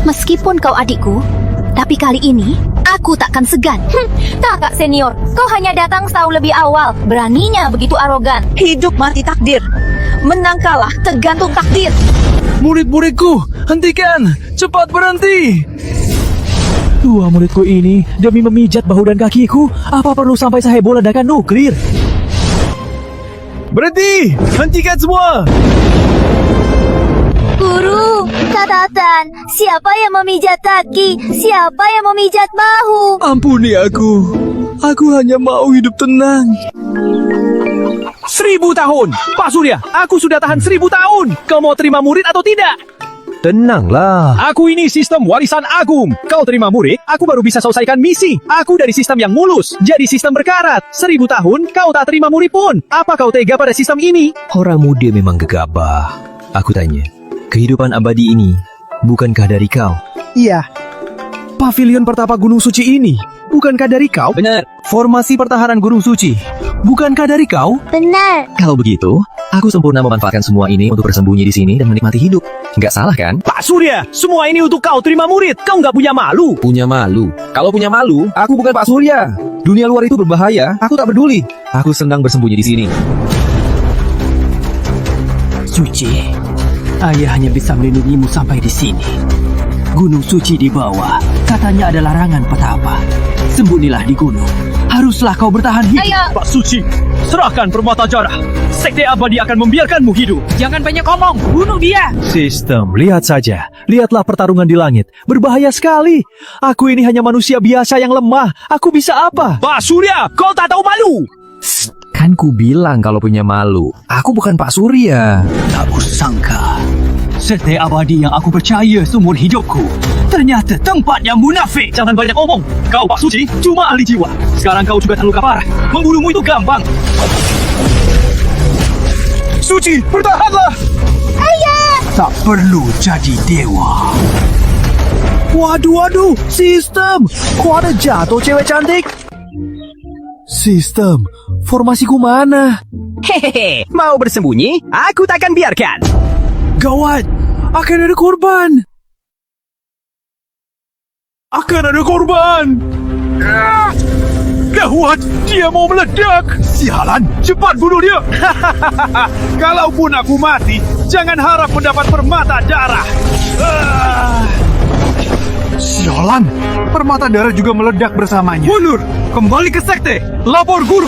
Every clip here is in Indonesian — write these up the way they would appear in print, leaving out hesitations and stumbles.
Meskipun kau adikku, tapi kali ini aku takkan segan. Kakak senior, kau hanya datang setahun lebih awal. Beraninya begitu arogan. Hidup mati takdir. Menang kalah tergantung takdir. Murid-muridku, hentikan! Cepat berhenti! Dua muridku ini demi memijat bahu dan kakiku, apa perlu sampai seheboh ledakan nuklir? Berhenti! Hentikan semua! Guru, catatan, siapa yang memijat kaki? Siapa yang memijat bahu? Ampuni aku. Aku hanya mau hidup tenang. 1000 tahun! Pak Surya, aku sudah tahan 1000 tahun! Kau mau terima murid atau tidak? Tenanglah. Aku ini sistem warisan agung. Kau terima murid, aku baru bisa selesaikan misi. Aku dari sistem yang mulus, jadi sistem berkarat. 1000 tahun, kau tak terima murid pun. Apa kau tega pada sistem ini? Orang muda memang gegabah. Aku tanya, kehidupan abadi ini bukankah dari kau? Iya. Pavilion Pertapa Gunung Suci ini bukankah dari kau? Benar. Formasi pertahanan Gunung Suci bukankah dari kau? Benar. Kalau begitu, aku sempurna memanfaatkan semua ini untuk bersembunyi di sini dan menikmati hidup. Nggak salah kan? Pak Surya, semua ini untuk kau terima murid. Kau nggak punya malu? Punya malu. Kalau punya malu, aku bukan Pak Surya. Dunia luar itu berbahaya, aku tak peduli. Aku senang bersembunyi di sini. Suci, ayah hanya bisa melindungimu sampai di sini. Gunung Suci di bawah, katanya ada larangan petapa. Sembunilah di gunung. Haruslah kau bertahan hidup. Ayo, Pak Suci, serahkan permata jarah. Sekte abadi akan membiarkanmu hidup. Jangan banyak omong, bunuh dia. Sistem, lihat saja. Lihatlah pertarungan di langit. Berbahaya sekali. Aku ini hanya manusia biasa yang lemah. Aku bisa apa? Pak Surya, kau tak tahu malu. Kan ku bilang kalau punya malu. Aku bukan Pak Surya. Tak kusangka, sekte abadi yang aku percaya seumur hidupku ternyata tempat yang munafik. Jangan banyak omong. Kau Pak Suci cuma ahli jiwa. Sekarang kau juga terluka parah. Membunuhmu itu gampang. Suci, bertahanlah. Tak perlu jadi dewa. Waduh, sistem. Kok ada jatuh cewek cantik? Sistem, formasiku mana? Hehehe, mau bersembunyi? Aku takkan biarkan. Gawat, akan ada korban. Gawat, dia mau meledak. Sialan, cepat bunuh dia. Kalaupun aku mati, jangan harap mendapat permata darah. Sialan, permata darah juga meledak bersamanya. Mundur, kembali ke sekte. Lapor guru.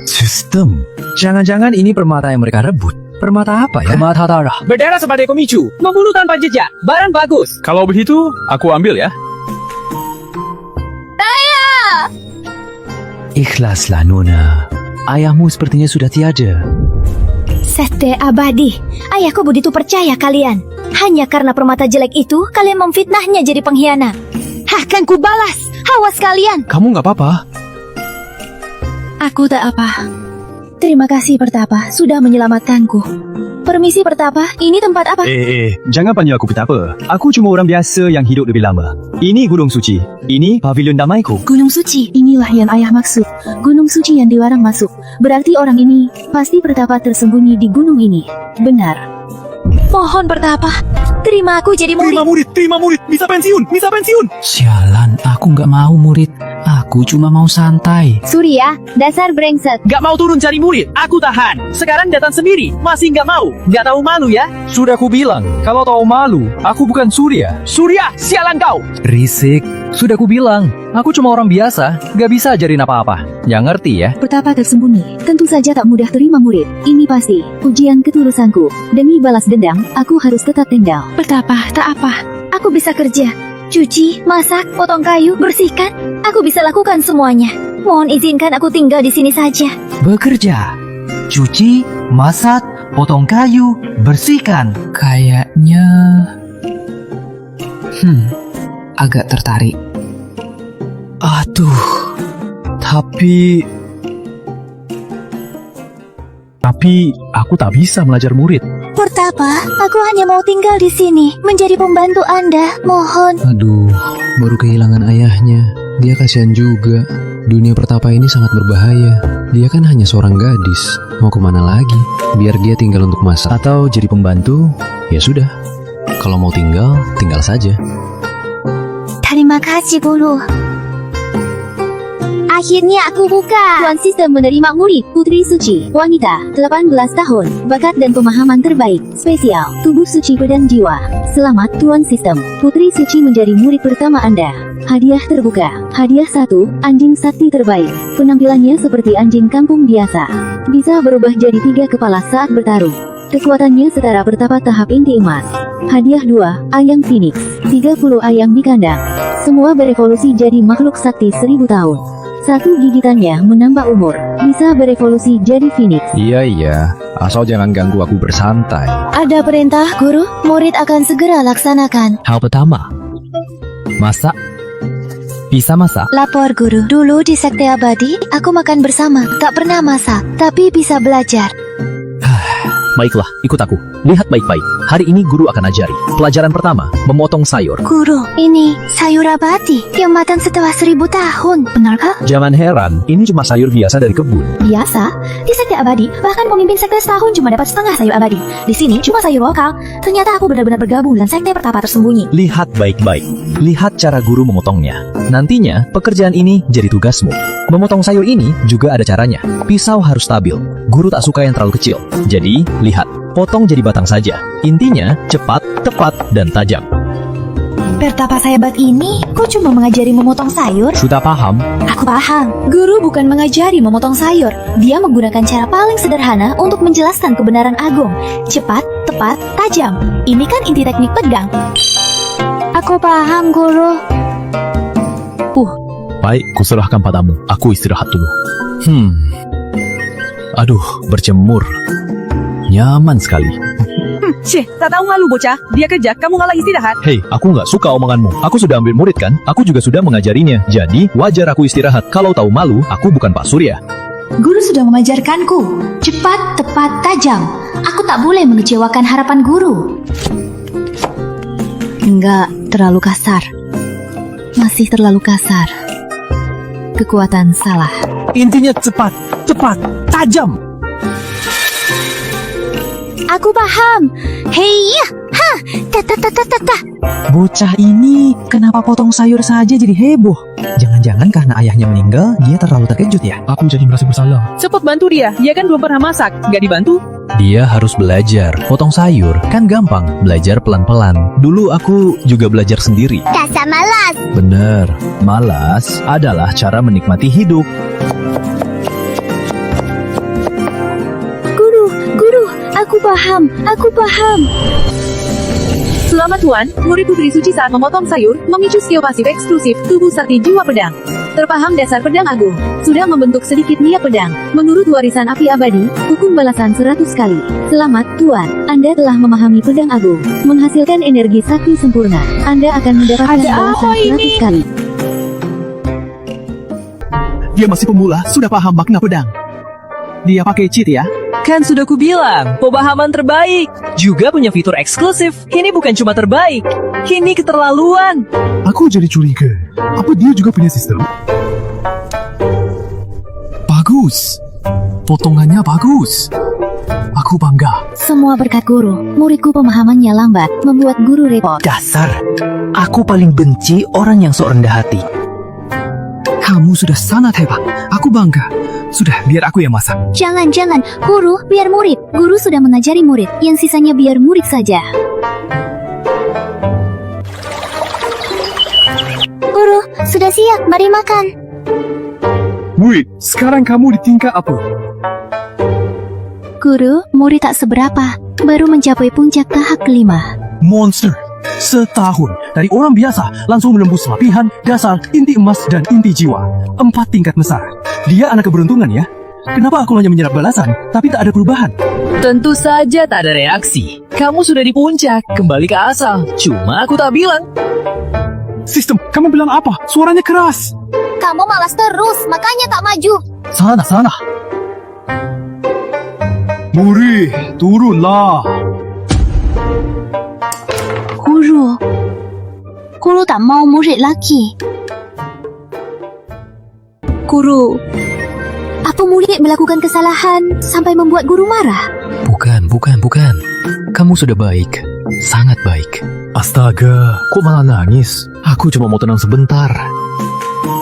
Sistem. Jangan-jangan ini permata yang mereka rebut. Permata apa ya? Permata darah. Berdarah sebagai pemicu, membunuh tanpa jejak, barang bagus. Kalau begitu, aku ambil ya. Ikhlaslah, Nona. Ayahmu sepertinya sudah tiada. Sekte abadi. Ayahku begitu percaya kalian. Hanya karena permata jelek itu, kalian memfitnahnya jadi pengkhianat. Akan ku balas. Awas kalian. Kamu nggak apa-apa? Aku tak apa. Terima kasih Pertapa, sudah menyelamatkanku. Permisi Pertapa, ini tempat apa? Jangan panggil aku Petapa. Aku cuma orang biasa yang hidup lebih lama. Ini Gunung Suci. Ini pavilion damaiku. Gunung Suci, inilah yang ayah maksud. Gunung Suci yang dilarang masuk. Berarti orang ini pasti Pertapa tersembunyi di gunung ini. Benar. Mohon Pertapa, terima aku jadi murid. Terima murid. Bisa pensiun. Sialan, aku nggak mau murid. Aku cuma mau santai. Surya, dasar brengsek. Gak mau turun cari murid, aku tahan. Sekarang datang sendiri, masih gak mau. Gak tahu malu ya? Sudah aku bilang, kalau tahu malu, aku bukan Surya. Surya, sialan kau. Risik. Sudah ku bilang, aku cuma orang biasa. Gak bisa ajarin apa-apa. Yang ngerti ya? Pertapa tersembunyi, tentu saja tak mudah terima murid. Ini pasti ujian ketulusanku. Demi balas dendam, aku harus tetap tinggal. Pertapa, tak apa. Aku bisa kerja. Cuci, masak, potong kayu, bersihkan. Aku bisa lakukan semuanya. Mohon izinkan aku tinggal di sini saja. Bekerja, cuci, masak, potong kayu, bersihkan. Kayaknya agak tertarik. Aduh, tapi aku tak bisa belajar murid. Pertapa, aku hanya mau tinggal di sini, menjadi pembantu Anda. Mohon. Aduh, baru kehilangan ayahnya. Dia kasihan juga. Dunia pertapa ini sangat berbahaya. Dia kan hanya seorang gadis. Mau kemana lagi? Biar dia tinggal untuk masak. Atau jadi pembantu? Ya sudah. Kalau mau tinggal, tinggal saja. Terima kasih, Guru. Akhirnya aku buka. Tuan Sistem menerima murid Putri Suci, wanita, 18 tahun, bakat dan pemahaman terbaik, spesial, tubuh suci pedang jiwa. Selamat Tuan Sistem, Putri Suci menjadi murid pertama Anda. Hadiah terbuka. Hadiah 1, anjing sakti terbaik. Penampilannya seperti anjing kampung biasa. Bisa berubah jadi 3 kepala saat bertarung. Kekuatannya setara pertapa tahap inti emas. Hadiah 2, ayam Phoenix. 30 ayam di kandang. Semua berevolusi jadi makhluk sakti 1000 tahun. 1 gigitannya menambah umur. Bisa berevolusi jadi Phoenix. Iya. Asal jangan ganggu aku bersantai. Ada perintah, Guru. Murid akan segera laksanakan. Hal pertama, masak. Bisa masak? Lapor, Guru. Dulu di Sekte Abadi, aku makan bersama. Tak pernah masak, tapi bisa belajar. Baiklah, ikut aku. Lihat baik-baik. Hari ini guru akan ajari. Pelajaran pertama, memotong sayur. Guru, ini sayur abadi yang matang setelah 1000 tahun. Benarkah? Jangan heran, ini cuma sayur biasa dari kebun. Biasa, di Sekte Abadi, bahkan pemimpin sekte setahun cuma dapat setengah sayur abadi. Di sini cuma sayur lokal. Ternyata aku benar-benar bergabung dengan sekte pertapa tersembunyi. Lihat baik-baik. Lihat cara guru memotongnya. Nantinya, pekerjaan ini jadi tugasmu. Memotong sayur ini juga ada caranya. Pisau harus stabil. Guru tak suka yang terlalu kecil. Jadi, lihat. Potong jadi batang saja. Intinya, cepat, tepat, dan tajam. Pertapa sahabat ini, kok cuma mengajari memotong sayur? Sudah paham? Aku paham. Guru bukan mengajari memotong sayur. Dia menggunakan cara paling sederhana untuk menjelaskan kebenaran agung. Cepat, tepat, tajam. Ini kan inti teknik pedang. Aku paham, Guru. Baik, kuserahkan padamu. Aku istirahat dulu. Aduh, berjemur. Nyaman sekali. Syekh, tak tahu malu bocah. Dia kerja, kamu ngalah istirahat. Hei, aku nggak suka omonganmu. Aku sudah ambil murid kan? Aku juga sudah mengajarinya. Jadi, wajar aku istirahat. Kalau tahu malu, aku bukan Pak Surya. Guru sudah mengajarkanku. Cepat, tepat, tajam. Aku tak boleh mengecewakan harapan guru. Enggak, terlalu kasar. Masih terlalu kasar. Kekuatan salah. Intinya cepat, tajam. Aku paham. Hei, ha, ta. Bocah ini kenapa potong sayur saja jadi heboh? Jangan-jangan karena ayahnya meninggal, dia terlalu terkejut ya? Aku jadi merasa bersalah. Cepat bantu dia kan belum pernah masak. Nggak dibantu? Dia harus belajar. Potong sayur kan gampang. Belajar pelan-pelan. Dulu aku juga belajar sendiri. Dasar malas. Bener, malas adalah cara menikmati hidup. Guru, aku paham. Selamat Tuan, murid Putri Suci saat memotong sayur, memicu skill pasif eksklusif, tubuh sakti jiwa pedang. Terpaham dasar pedang agung, sudah membentuk sedikit niat pedang. Menurut warisan api abadi, hukum balasan 100 kali. Selamat Tuan, Anda telah memahami pedang agung, menghasilkan energi sakti sempurna. Anda akan mendapatkan balasan 100 kali. Dia masih pemula, sudah paham makna pedang. Dia pakai cheat ya? Kan sudah kubilang, pemahaman terbaik. Juga punya fitur eksklusif. Ini bukan cuma terbaik, ini keterlaluan. Aku jadi curiga. Apa dia juga punya sistem? Bagus. Potongannya bagus. Aku bangga. Semua berkat guru. Muridku pemahamannya lambat, membuat guru repot. Dasar, aku paling benci orang yang sok rendah hati. Kamu sudah sangat hebat. Aku bangga. Sudah, biar aku yang masak. Jangan, guru, biar murid. Guru sudah mengajari murid, yang sisanya biar murid saja. Guru, sudah siap, mari makan. Murid, sekarang kamu di tingkat apa? Guru, murid tak seberapa, baru mencapai puncak tahap kelima. Monster. Setahun dari orang biasa langsung menembus latihan, dasar, inti emas, dan inti jiwa. 4 tingkat besar. Dia anak keberuntungan ya. Kenapa aku hanya menyerap balasan, tapi tak ada perubahan? Tentu saja tak ada reaksi. Kamu sudah di puncak, kembali ke asal. Cuma aku tak bilang. Sistem, kamu bilang apa? Suaranya keras. Kamu malas terus, makanya tak maju. Sana. Murid, turunlah. Guru tak mau murid lagi. Guru. Apa murid melakukan kesalahan sampai membuat guru marah? Bukan. Kamu sudah baik. Sangat baik. Astaga, kok malah nangis? Aku cuma mau tenang sebentar.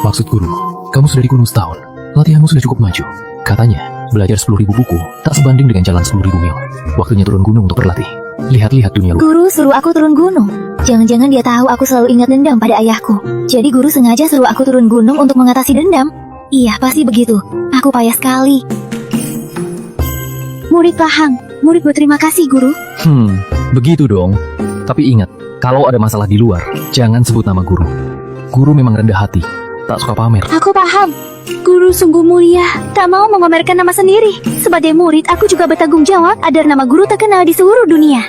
Maksud guru, kamu sudah di gunung setahun. Latihanmu sudah cukup maju. Katanya, belajar 10.000 buku tak sebanding dengan jalan 10.000 mil. Waktunya turun gunung untuk berlatih. Lihat-lihat dunia luar. Guru suruh aku turun gunung. Jangan-jangan dia tahu aku selalu ingat dendam pada ayahku. Jadi guru sengaja suruh aku turun gunung untuk mengatasi dendam. Iya, pasti begitu. Aku payah sekali. Murid paham. Murid berterima kasih, Guru. Begitu dong. Tapi ingat, kalau ada masalah di luar, jangan sebut nama guru. Guru memang rendah hati, tak suka pamer. Aku paham. Guru sungguh mulia, tak mau memamerkan nama sendiri. Sebagai murid, aku juga bertanggung jawab agar nama guru terkenal di seluruh dunia.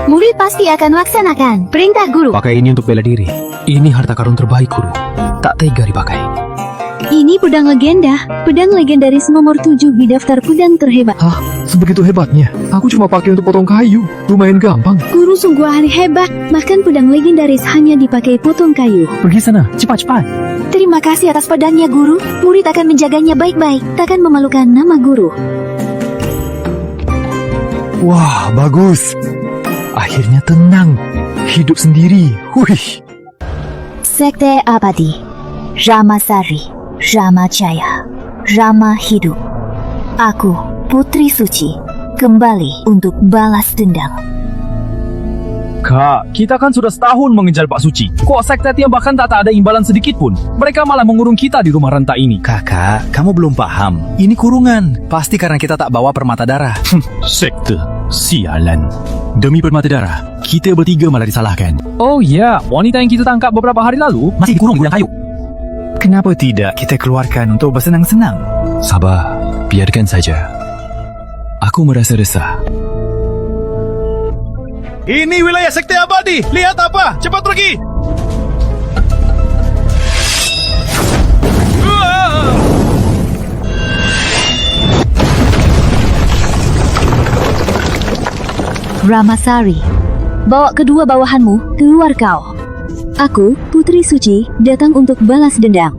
Murid pasti akan laksanakan perintah guru. Pakai ini untuk bela diri. Ini harta karun terbaik guru. Tak tega dipakai. Ini pedang legenda, pedang legendaris nomor 7 di daftar pedang terhebat. Hah? Sebegitu hebatnya? Aku cuma pakai untuk potong kayu. Lumayan gampang. Guru sungguh ahli hebat, bahkan pedang legendaris hanya dipakai potong kayu. Pergi sana, cepat-cepat. Terima kasih atas pedangnya, Guru. Murid akan menjaganya baik-baik, takkan memalukan nama Guru. Wah, bagus. Akhirnya tenang. Hidup sendiri. Wih. Sekte Abadi, Ramasari, Ramajaya, Rama hidup. Aku, Putri Suci, kembali untuk balas dendam. Kak, kita kan sudah setahun mengejar Pak Suci. Kok sekte Tiam bahkan tak ada imbalan sedikit pun? Mereka malah mengurung kita di rumah renta ini. Kakak, kamu belum paham. Ini kurungan. Pasti karena kita tak bawa permata darah. Sekte, sialan. Demi permata darah, kita bertiga malah disalahkan. Oh ya, wanita yang kita tangkap beberapa hari lalu Masih dikurung di gudang kayu. Kenapa tidak kita keluarkan untuk bersenang-senang? Sabar, biarkan saja. Aku merasa resah. Ini wilayah sekte abadi. Lihat apa? Cepat pergi. Ramasari, bawa kedua bawahanmu keluar kau. Aku, Putri Suci, datang untuk balas dendam.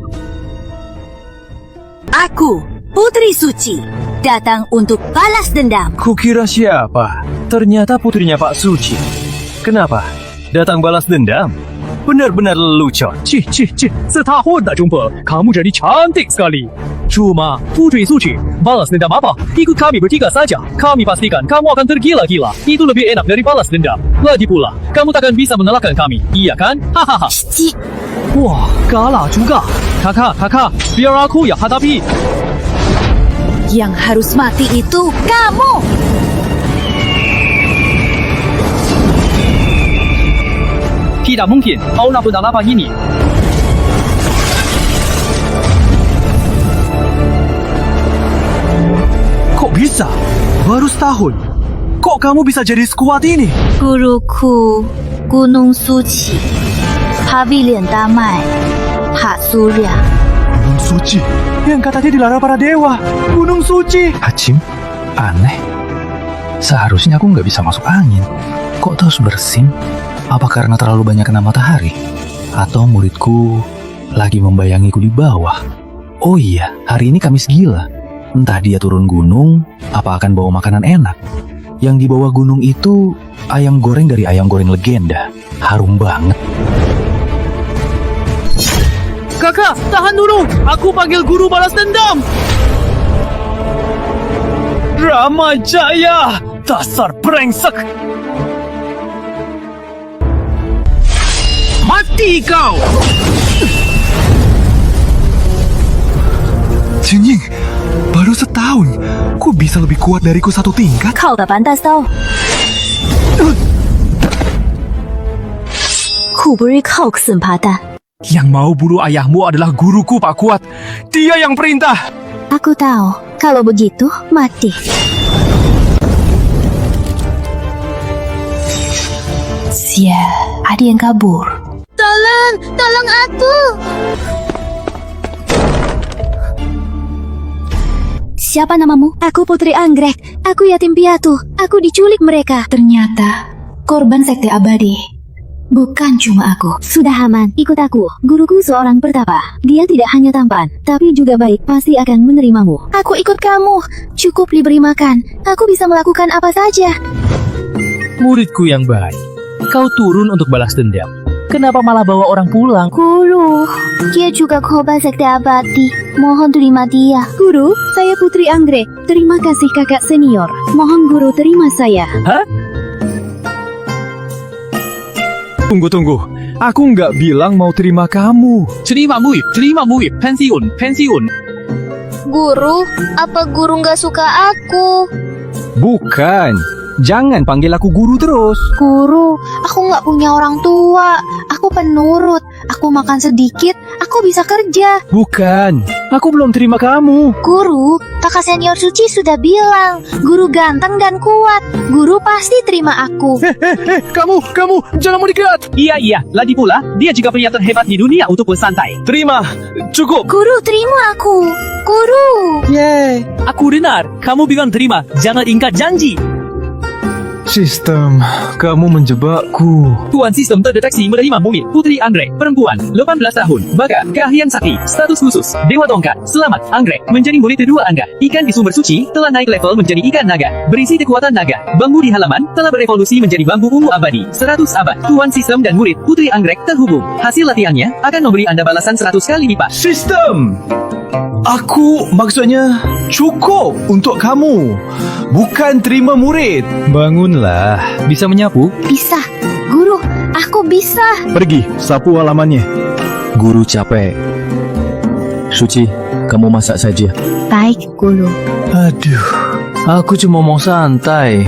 Aku, Putri Suci, datang untuk balas dendam. Kukira siapa? Ternyata putrinya Pak Suci. Kenapa? Datang balas dendam? Benar-benar lelucon. Cih, setahun tak jumpa. Kamu jadi cantik sekali. Cuma, Putri Suci, balas dendam apa? Ikut kami bertiga saja. Kami pastikan kamu akan tergila-gila. Itu lebih enak dari balas dendam. Lagi pula, kamu takkan bisa mengalahkan kami. Iya kan? Hahaha. Wah, kalah juga. Kakak, biar aku yang hadapi. Yang harus mati itu kamu. Tidak mungkin, kau nak pedang apa ini? Kok bisa? Baru setahun. Kok kamu bisa jadi sekuat ini? Guruku, Gunung Suci, Pavilion Damai, Pak Surya. Gunung Suci yang katanya dilarang para dewa. Gunung Suci. Hacim, aneh. Seharusnya aku nggak bisa masuk angin. Kok terus bersin? Apa karena terlalu banyak kena matahari? Atau muridku lagi membayangiku di bawah? Oh iya, hari ini Kamis gila. Entah dia turun gunung, apa akan bawa makanan enak. Yang di bawah gunung itu ayam goreng dari ayam goreng legenda. Harum banget. Kakak, tahan dulu. Aku panggil guru balas dendam. Ramajaya, dasar brengsek. Mati kau! Jinjing, baru setahun. Kok bisa lebih kuat dariku satu tingkat? Kau tak pantas tahu. Ku beri kau kesempatan. Yang mau bunuh ayahmu adalah guruku, Pak Kuat. Dia yang perintah. Aku tahu, kalau begitu, mati. Sial, ada yang kabur. Tolong aku! Siapa namamu? Aku Putri Anggrek. Aku yatim piatu. Aku diculik mereka. Ternyata korban sekte abadi. Bukan cuma aku. Sudah aman, ikut aku. Guruku seorang pertapa. Dia tidak hanya tampan, tapi juga baik. Pasti akan menerimamu. Aku ikut kamu. Cukup diberi makan. Aku bisa melakukan apa saja. Muridku yang baik, kau turun untuk balas dendam. Kenapa malah bawa orang pulang? Guru, dia juga khoba sekte abadi. Mohon terima dia. Guru, saya Putri Anggrek. Terima kasih kakak senior. Mohon guru terima saya. Tunggu. Aku nggak bilang mau terima kamu. Terima murid, pensiun. Guru, apa guru nggak suka aku? Bukan. Jangan panggil aku guru terus. Guru, aku nggak punya orang tua. Aku penurut. Aku makan sedikit, aku bisa kerja. Bukan. Aku belum terima kamu. Guru, kakak senior Suci sudah bilang, guru ganteng dan kuat. Guru pasti terima aku. Kamu, jangan mau dekat. Iya, lagi pula, dia juga pria terhebat di dunia untuk bersantai. Terima. Cukup. Guru, terima aku. Guru. Yeay. Aku dengar, kamu bilang terima, jangan ingkar janji. Sistem, kamu menjebakku. Tuan sistem terdeteksi menerima murid Putri Anggrek, perempuan, 18 tahun, bakat, keahlian sakti, status khusus, Dewa Tongkat. Selamat, Anggrek, menjadi murid kedua Anda. Ikan di sumber suci telah naik level menjadi ikan naga, berisi kekuatan naga. Bambu di halaman telah berevolusi menjadi bambu ungu abadi, 100 abad. Tuan sistem dan murid Putri Anggrek terhubung. Hasil latihannya akan memberi Anda balasan 100 kali lipat. Sistem! Aku maksudnya cukup untuk kamu. Bukan terima murid. Bangunlah. Bisa menyapu? Bisa. Guru, aku bisa. Pergi, sapu halamannya. Guru capek. Suci, kamu masak saja. Baik, guru. Aduh, aku cuma mau santai.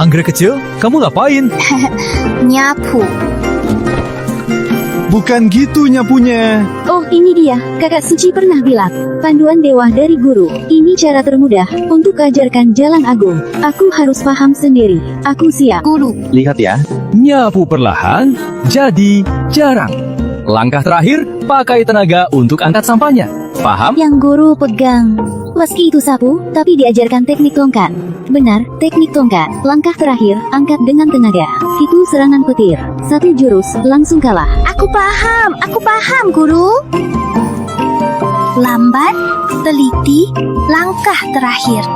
Anggrek kecil, kamu ngapain? Nyapu. Bukan gitu nyapunya. Oh, ini dia. Kakak Suci pernah bilang, panduan dewa dari guru. Ini cara termudah untuk ajarkan jalan agung. Aku harus paham sendiri. Aku siap. Guru. Lihat ya. Nyapu perlahan, jadi jarang. Langkah terakhir, pakai tenaga untuk angkat sampahnya. Paham? Yang guru pegang. Meski itu sapu, tapi diajarkan teknik tongkat. Benar, teknik tongkat. Langkah terakhir, angkat dengan tenaga. Itu serangan petir. Satu jurus, langsung kalah. Aku paham, guru. Lambat, teliti, langkah terakhir.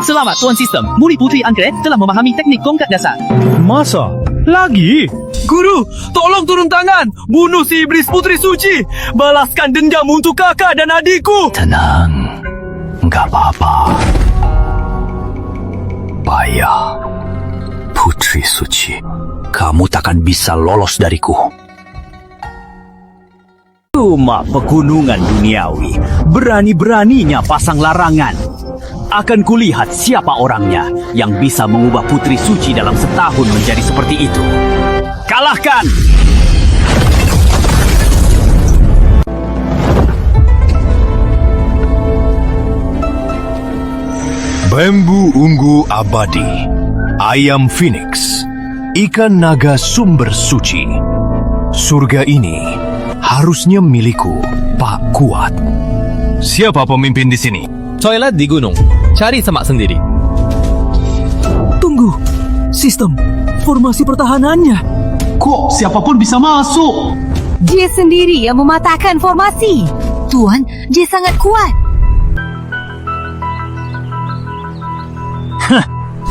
Selamat, Tuan Sistem. Murid Putri Anggrek telah memahami teknik tongkat dasar. Masa? Lagi? Guru, tolong turun tangan. Bunuh si iblis Putri Suci. Balaskan dendam untuk kakak dan adikku. Tenang, nggak apa-apa. Payah, Putri Suci, kamu takkan bisa lolos dariku. Cuma pegunungan duniawi, berani-beraninya pasang larangan. Akan kulihat siapa orangnya yang bisa mengubah Putri Suci dalam setahun menjadi seperti itu. Kalahkan! Bambu ungu abadi, ayam phoenix, ikan naga sumber suci. Surga ini harusnya milikku, Pak Kuat. Siapa pemimpin di sini? Toilet di gunung. Cari semak sendiri. Tunggu, sistem, formasi pertahanannya. Kok siapapun bisa masuk? Dia sendiri yang mematahkan formasi. Tuan, dia sangat kuat.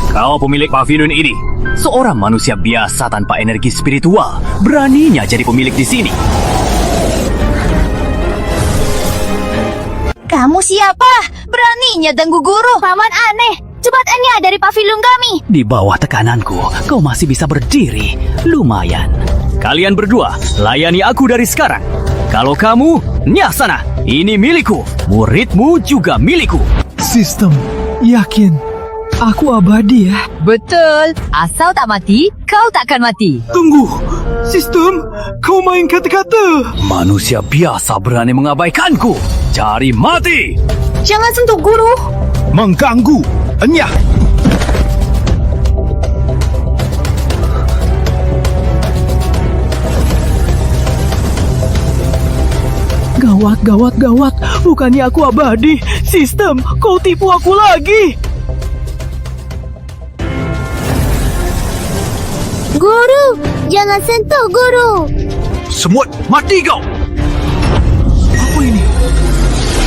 Kau pemilik pavilion ini. Seorang manusia biasa tanpa energi spiritual. Beraninya jadi pemilik di sini. Kamu siapa? Beraninya ganggu guru. Paman aneh. Cepatnya dari pavilion kami. Di bawah tekananku, kau masih bisa berdiri. Lumayan. Kalian berdua, layani aku dari sekarang. Kalau kamu, nyah sana. Ini milikku. Muridmu juga milikku. Sistem, yakin aku abadi ya? Betul. Asal tak mati, kau takkan mati. Tunggu, sistem, kau main kata-kata. Manusia biasa berani mengabaikanku. Cari mati. Jangan sentuh guru. Mengganggu. Enyah. Gawat. Bukannya aku abadi. Sistem, kau tipu aku lagi. Guru, jangan sentuh guru. Semut, mati kau! Apa ini?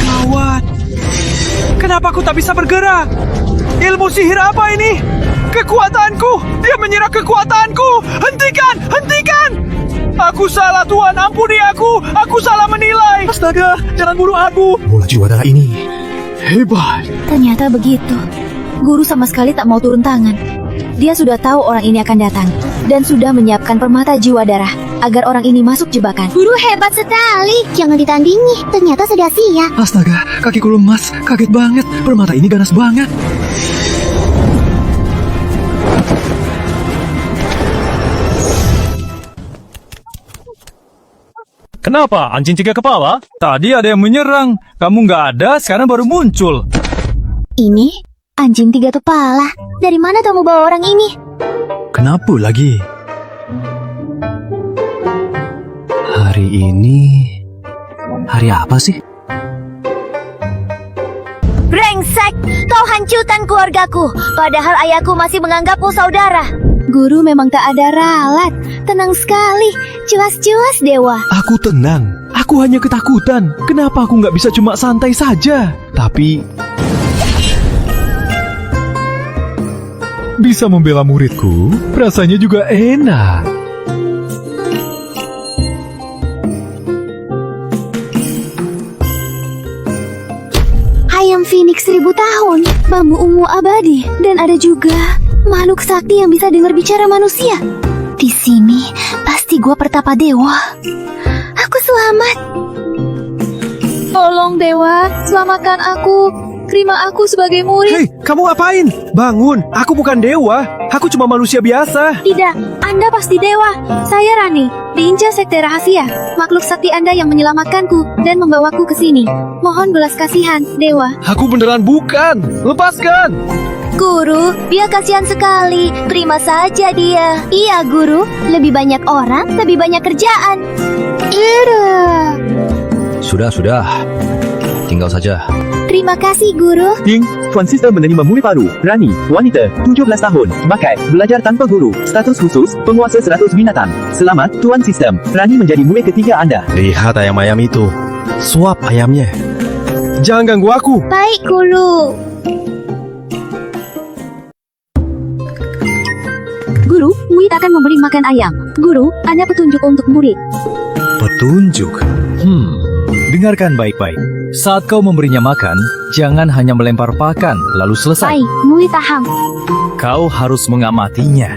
Gawat. Kenapa aku tak bisa bergerak? Ilmu sihir apa ini? Kekuatanku! Dia menyerang kekuatanku! Hentikan! Hentikan! Aku salah, Tuhan. Ampuni aku! Aku salah menilai! Astaga! Jangan bunuh aku! Bola jiwa darah ini hebat. Ternyata begitu. Guru sama sekali tak mau turun tangan. Dia sudah tahu orang ini akan datang dan sudah menyiapkan permata jiwa darah agar orang ini masuk jebakan. Guru hebat sekali. Jangan ditandingi. Ternyata sudah siap. Astaga! Kakiku lemas. Kaget banget. Permata ini ganas banget. Kenapa? Anjing 3 kepala? Tadi ada yang menyerang. Kamu nggak ada, sekarang baru muncul. Ini anjing 3 kepala. Dari mana kamu bawa orang ini? Kenapa lagi? Hari ini... hari apa sih? Brengsek! Kau hancurkan keluargaku. Padahal ayahku masih menganggapmu saudara. Guru memang tak ada ralat. Tenang sekali. Jelas-jelas dewa. Aku tenang. Aku hanya ketakutan. Kenapa aku nggak bisa cuma santai saja? Tapi... bisa membela muridku, rasanya juga enak. Ayam Phoenix 1000 tahun, bambu ungu abadi, dan ada juga makhluk sakti yang bisa dengar bicara manusia. Di sini pasti gua pertapa dewa. Aku selamat. Tolong Dewa, selamatkan aku. Terima aku sebagai murid. Hei, kamu ngapain? Bangun, aku bukan dewa. Aku cuma manusia biasa. Tidak, Anda pasti dewa. Saya Rani, diincar sekte rahasia. Makhluk sakti Anda yang menyelamatkanku dan membawaku ke sini. Mohon belas kasihan, dewa. Aku beneran bukan. Lepaskan. Guru, dia kasihan sekali. Terima saja dia. Iya, Guru. Lebih banyak orang, lebih banyak kerjaan. Sudah. Tinggal saja. Terima kasih, Guru. Ding, Tuan Sistem menerima murid baru. Rani, wanita, 17 tahun. Bakat, belajar tanpa guru. Status khusus, penguasa 100 binatang. Selamat, Tuan Sistem. Rani menjadi murid ketiga Anda. Lihat ayam-ayam itu. Suap ayamnya. Jangan ganggu aku. Baik, Guru. Guru, murid akan memberi makan ayam. Guru, ada petunjuk untuk murid. Petunjuk. Dengarkan baik-baik. Saat kau memberinya makan, jangan hanya melempar pakan lalu selesai. Baik, murid paham. Kau harus mengamatinya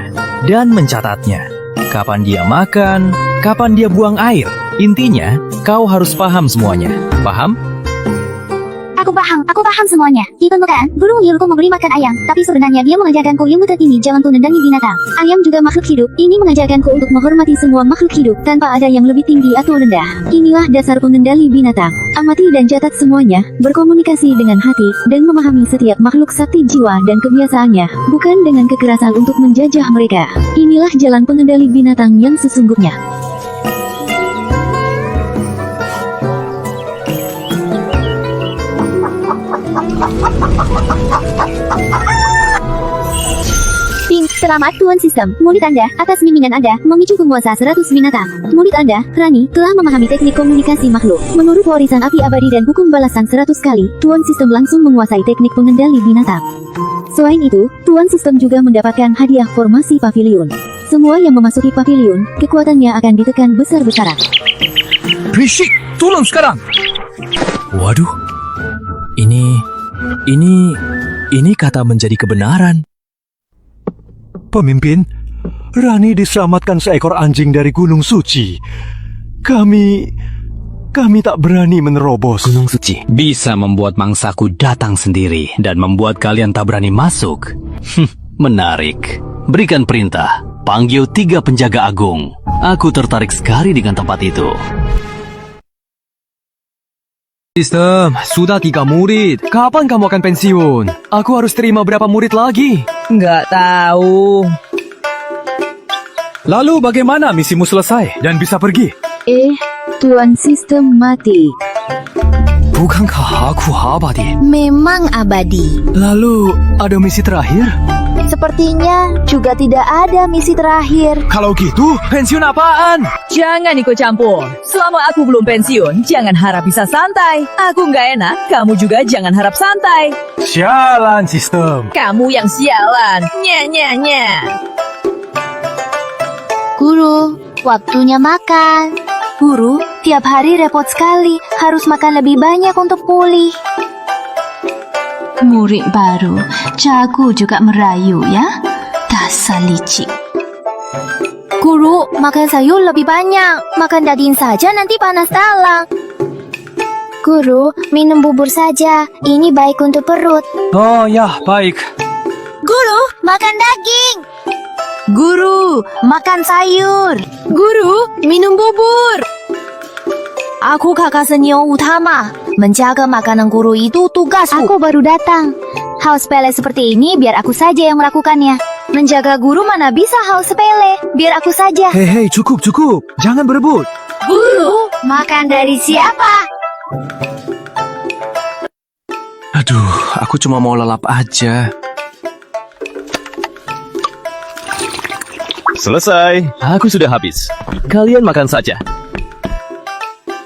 dan mencatatnya. Kapan dia makan, kapan dia buang air. Intinya, kau harus paham semuanya. Paham? Aku paham semuanya. Itu bukan, Guru menyuruhku memberi makan ayam, tapi sebenarnya dia mengajarkanku ilmu tertinggi, jangan menendangi binatang. Ayam juga makhluk hidup. Ini mengajarkanku untuk menghormati semua makhluk hidup, tanpa ada yang lebih tinggi atau rendah. Inilah dasar pengendali binatang. Amati dan catat semuanya, berkomunikasi dengan hati, dan memahami setiap makhluk sakti jiwa dan kebiasaannya, bukan dengan kekerasan untuk menjajah mereka. Inilah jalan pengendali binatang yang sesungguhnya. Selamat Tuan Sistem. Murid Anda, atas bimbingan Anda, memicu penguasa 100 binatang. Murid Anda, Rani, telah memahami teknik komunikasi makhluk. Menurut warisan api abadi dan hukum balasan 100 kali, Tuan Sistem langsung menguasai teknik pengendali binatang. Selain itu, Tuan Sistem juga mendapatkan hadiah formasi pavilion. Semua yang memasuki pavilion, kekuatannya akan ditekan besar-besaran. Berisik, turun sekarang. Waduh. Ini kata menjadi kebenaran. Pemimpin, Rani diselamatkan seekor anjing dari Gunung Suci. Kami tak berani menerobos. Gunung Suci bisa membuat mangsaku datang sendiri dan membuat kalian tak berani masuk. Menarik. Berikan perintah. Panggil 3 penjaga agung. Aku tertarik sekali dengan tempat itu. Sistem, sudah 3 murid. Kapan kamu akan pensiun? Aku harus terima berapa murid lagi? Nggak tahu. Lalu bagaimana misimu selesai dan bisa pergi? Tuan Sistem mati. Bukankah aku abadi? Memang abadi. Lalu ada misi terakhir? Sepertinya juga tidak ada misi terakhir. Kalau gitu, pensiun apaan? Jangan ikut campur. Selama aku belum pensiun, jangan harap bisa santai. Aku nggak enak, kamu juga jangan harap santai. Sialan sistem. Kamu yang sialan. Nya. Guru, waktunya makan. Guru, tiap hari repot sekali. Harus makan lebih banyak untuk pulih. Murid baru, jago juga merayu ya. Dasar licik. Guru, makan sayur lebih banyak. Makan daging saja nanti panas talang. Guru, minum bubur saja. Ini baik untuk perut. Oh ya, baik. Guru, makan daging. Guru, makan sayur. Guru, minum bubur. Aku kakak senior utama. Menjaga makanan guru itu tugasku. Aku baru datang. Hal sepele seperti ini biar aku saja yang melakukannya. Menjaga guru mana bisa hal sepele. Biar aku saja. Hei, cukup. Jangan berebut. Guru, makan dari siapa? Aduh, aku cuma mau lelap aja. Selesai. Aku sudah habis. Kalian makan saja.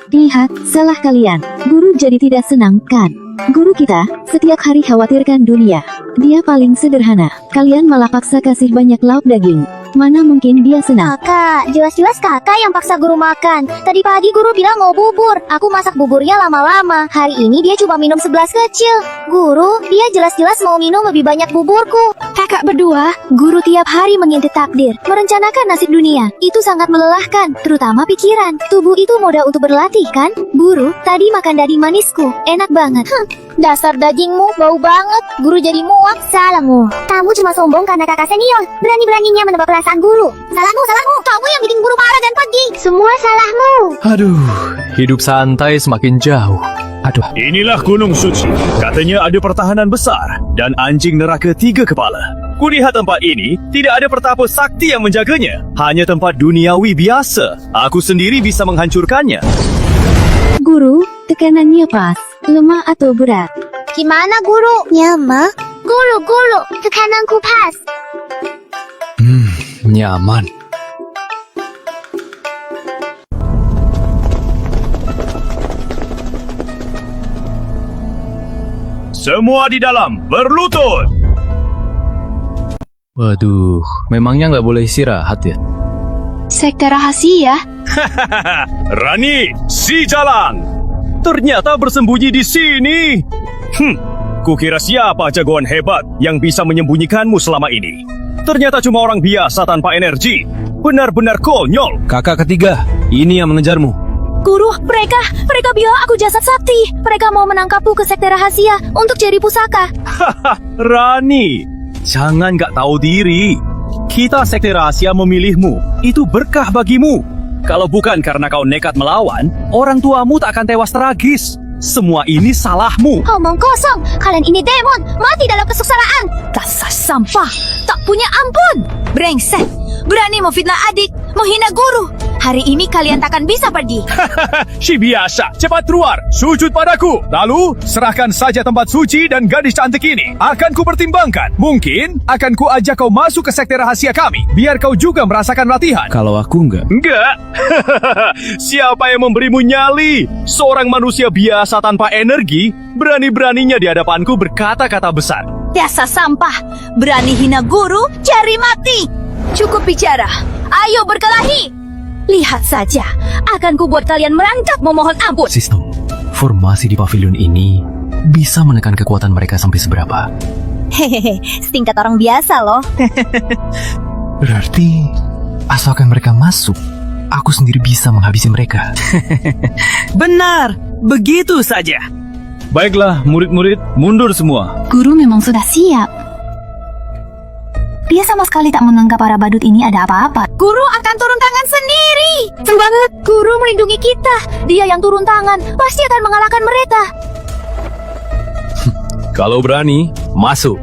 Lihat, salah kalian. Guru jadi tidak senang, kan? Guru kita, setiap hari khawatirkan dunia. Dia paling sederhana. Kalian malah paksa kasih banyak lauk daging. Mana mungkin dia senang? Kakak, jelas-jelas kakak yang paksa guru makan. Tadi pagi guru bilang mau bubur. Aku masak buburnya lama-lama. Hari ini dia cuma minum segelas kecil. Guru, dia jelas-jelas mau minum lebih banyak buburku. Kakak berdua, guru tiap hari mengintip takdir. Merencanakan nasib dunia. Itu sangat melelahkan, terutama pikiran. Tubuh itu mudah untuk berlatih, kan? Guru, tadi makan daging manisku. Enak banget. Dasar dagingmu bau banget. Guru jadi muak. Salahmu. Kamu cuma sombong karena kakak senior. Berani-beraninya menebak perasaan guru. Salahmu. Kamu yang bikin guru marah dan pergi. Semua salahmu. Aduh, hidup santai semakin jauh. Aduh, Inilah Gunung Suci. Katanya ada pertahanan besar dan anjing neraka 3 kepala. Kulihat tempat ini, tidak ada pertapa sakti yang menjaganya. Hanya tempat duniawi biasa. Aku sendiri bisa menghancurkannya. Guru, tekanannya pas. Lemah atau berat? Gimana guru? Nyama. Guru, tekananku pas. nyaman. Semua di dalam, berlutut. Waduh, memangnya nggak boleh istirahat ya? Sekte rahasia. Rani, si jalang. Ternyata bersembunyi di sini. Kukira siapa jagoan hebat yang bisa menyembunyikanmu selama ini. Ternyata cuma orang biasa tanpa energi. Benar-benar konyol. Kakak ketiga, ini yang mengejarmu. Guru, mereka bilang aku jasad sakti. Mereka mau menangkapku ke sekte rahasia untuk jadi pusaka. Rani, jangan nggak tahu diri. Kita sekte rahasia memilihmu. Itu berkah bagimu. Kalau bukan karena kau nekat melawan, orang tuamu tak akan tewas tragis. Semua ini salahmu. Omong kosong, kalian ini demon, mati dalam kesusahaan. Dasar sampah, tak punya ampun. Brengsek, berani memfitnah adik, menghina guru. Hari ini kalian takkan bisa pergi. Si biasa, cepat keluar, sujud padaku. Lalu, serahkan saja tempat suci dan gadis cantik ini. Akan ku pertimbangkan. Mungkin akan ku ajak kau masuk ke sekte rahasia kami, biar kau juga merasakan latihan. Kalau aku enggak. Enggak. Siapa yang memberimu nyali? Seorang manusia biasa tanpa energi, berani-beraninya di hadapanku berkata-kata besar. Dasar sampah, berani hina guru, cari mati. Cukup bicara, ayo berkelahi. Lihat saja, akan kubuat kalian merangkak memohon ampun. Sistem, formasi di pavilion ini bisa menekan kekuatan mereka sampai seberapa? Hehehe, setingkat orang biasa loh. Berarti, asalkan mereka masuk, aku sendiri bisa menghabisi mereka. Benar, begitu saja. Baiklah, murid-murid, mundur semua. Guru memang sudah siap. Dia sama sekali tak menganggap para badut ini ada apa-apa. Guru akan turun tangan sendiri. Seru banget, guru melindungi kita. Dia yang turun tangan, pasti akan mengalahkan mereka. Kalau berani, masuk.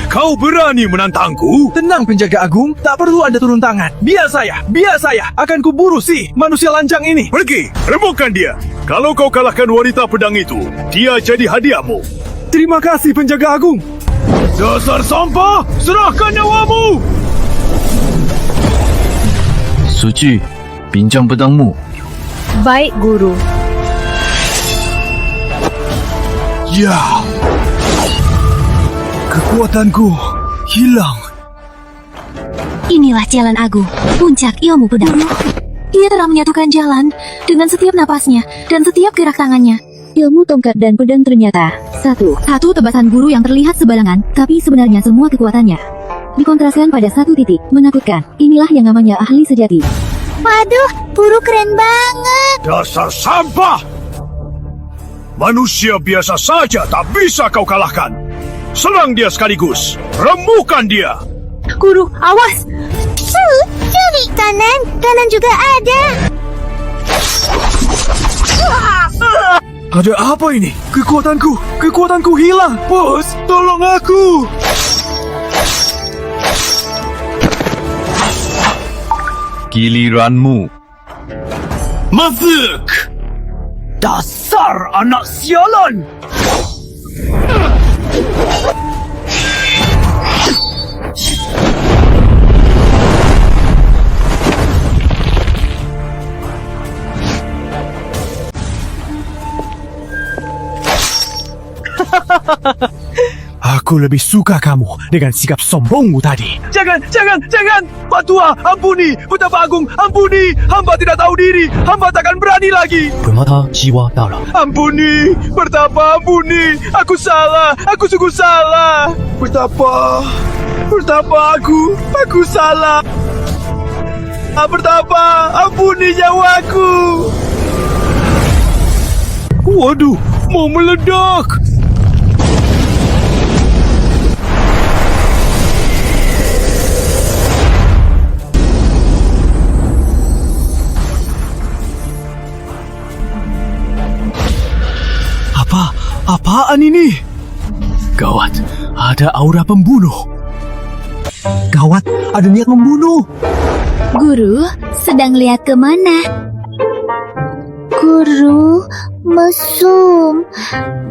Kau berani menantangku? Tenang penjaga agung, tak perlu Anda turun tangan. Biar saya, akan kuburu si manusia lancang ini. Pergi, remukkan dia. Kalau kau kalahkan wanita pedang itu, dia jadi hadiahmu. Terima kasih penjaga agung. Dasar sampah, serahkan nyawamu! Suci, pinjam pedangmu. Baik, Guru. Ya, kekuatanku hilang. Inilah jalan agung, puncak ilmu pedang. Dia telah menyatukan jalan dengan setiap napasnya dan setiap gerak tangannya. Ilmu tongkat dan pedang ternyata satu tebasan guru yang terlihat sebalangan, tapi sebenarnya semua kekuatannya dikontraskan pada satu titik, menakutkan. Inilah yang namanya ahli sejati. Waduh, guru keren banget. Dasar sampah! Manusia biasa saja tak bisa kau kalahkan. Serang dia sekaligus, rembukan dia. Guru, awas! Cari kanan juga ada. Ada apa ini? Kekuatanku hilang. Bos, tolong aku. Giliranmu. Mazuk! Dasar anak sialan! Aku lebih suka kamu dengan sikap sombongmu tadi. Jangan! Pak Tua, ampuni! Betapa Agung, ampuni! Hamba tidak tahu diri. Hamba takkan berani lagi. Permata jiwa dalam. Ampuni! Bertapa, ampuni! Aku salah! Aku sungguh salah! Bertapa aku salah! Bertapa, ampuni nyawaku! Waduh, mau meledak! Apaan ini? Gawat, ada aura pembunuh. Gawat, ada niat membunuh. Guru sedang lihat kemana? Guru, mesum.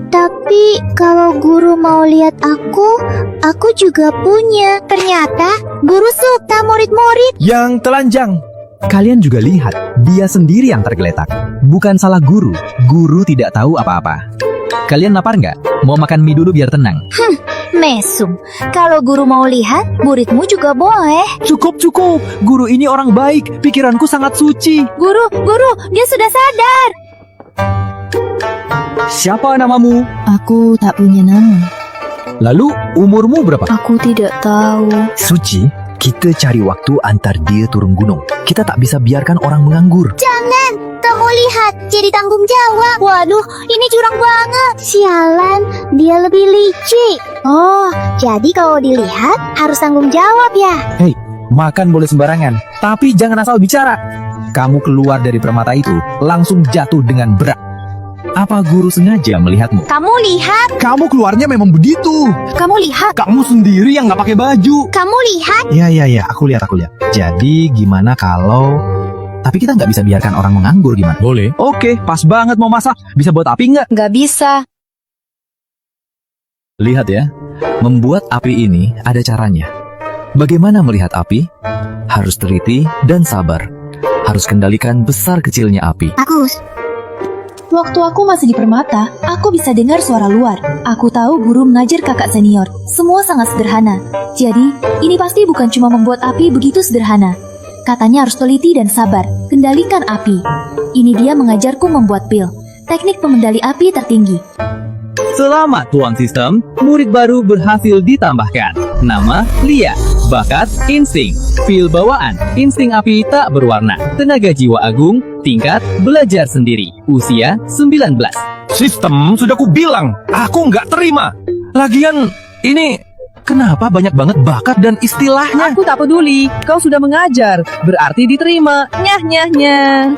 Tapi kalau guru mau lihat aku juga punya. Ternyata guru suka murid-murid. Yang telanjang. Kalian juga lihat, dia sendiri yang tergeletak. Bukan salah guru. Guru tidak tahu apa-apa. Kalian lapar nggak? Mau makan mie dulu biar tenang. Mesum, kalau guru mau lihat, muridmu juga boleh. Cukup. Guru ini orang baik. Pikiranku sangat suci. Guru, dia sudah sadar. Siapa namamu? Aku tak punya nama. Lalu umurmu berapa? Aku tidak tahu. Suci, kita cari waktu antar dia turun gunung. Kita tak bisa biarkan orang menganggur. Jangan, kamu lihat, jadi tanggung jawab. Waduh, ini curang banget. Sialan, dia lebih licik. Oh, jadi kalau dilihat harus tanggung jawab ya. Hei, makan boleh sembarangan, tapi jangan asal bicara. Kamu keluar dari permata itu, langsung jatuh dengan berat. Apa guru sengaja melihatmu? Kamu lihat, Kamu keluarnya memang begitu. kamu lihat, Kamu sendiri yang nggak pakai baju. kamu lihat. Iya, aku lihat. Jadi gimana kalau... Tapi kita nggak bisa biarkan orang menganggur gimana? Boleh. Oke, pas banget mau masak. Bisa buat api nggak? Nggak bisa. Lihat ya, membuat api ini ada caranya. Bagaimana melihat api? Harus teliti dan sabar. Harus kendalikan besar kecilnya api. Agus, Waktu aku masih di permata, aku bisa dengar suara luar. Aku tahu guru mengajar kakak senior. Semua sangat sederhana. Jadi, ini pasti bukan cuma membuat api begitu sederhana. Katanya harus teliti dan sabar, kendalikan api. Ini dia mengajarku membuat pil, teknik pemendali api tertinggi. Selamat Tuan Sistem, murid baru berhasil ditambahkan. Nama Lia, bakat insting, pil bawaan, insting api tak berwarna, tenaga jiwa agung, tingkat belajar sendiri, usia 19. Sistem sudah ku bilang, aku nggak terima. Lagian, ini kenapa banyak banget bakat dan istilahnya? Aku tak peduli. Kau sudah mengajar, berarti diterima. Nyah.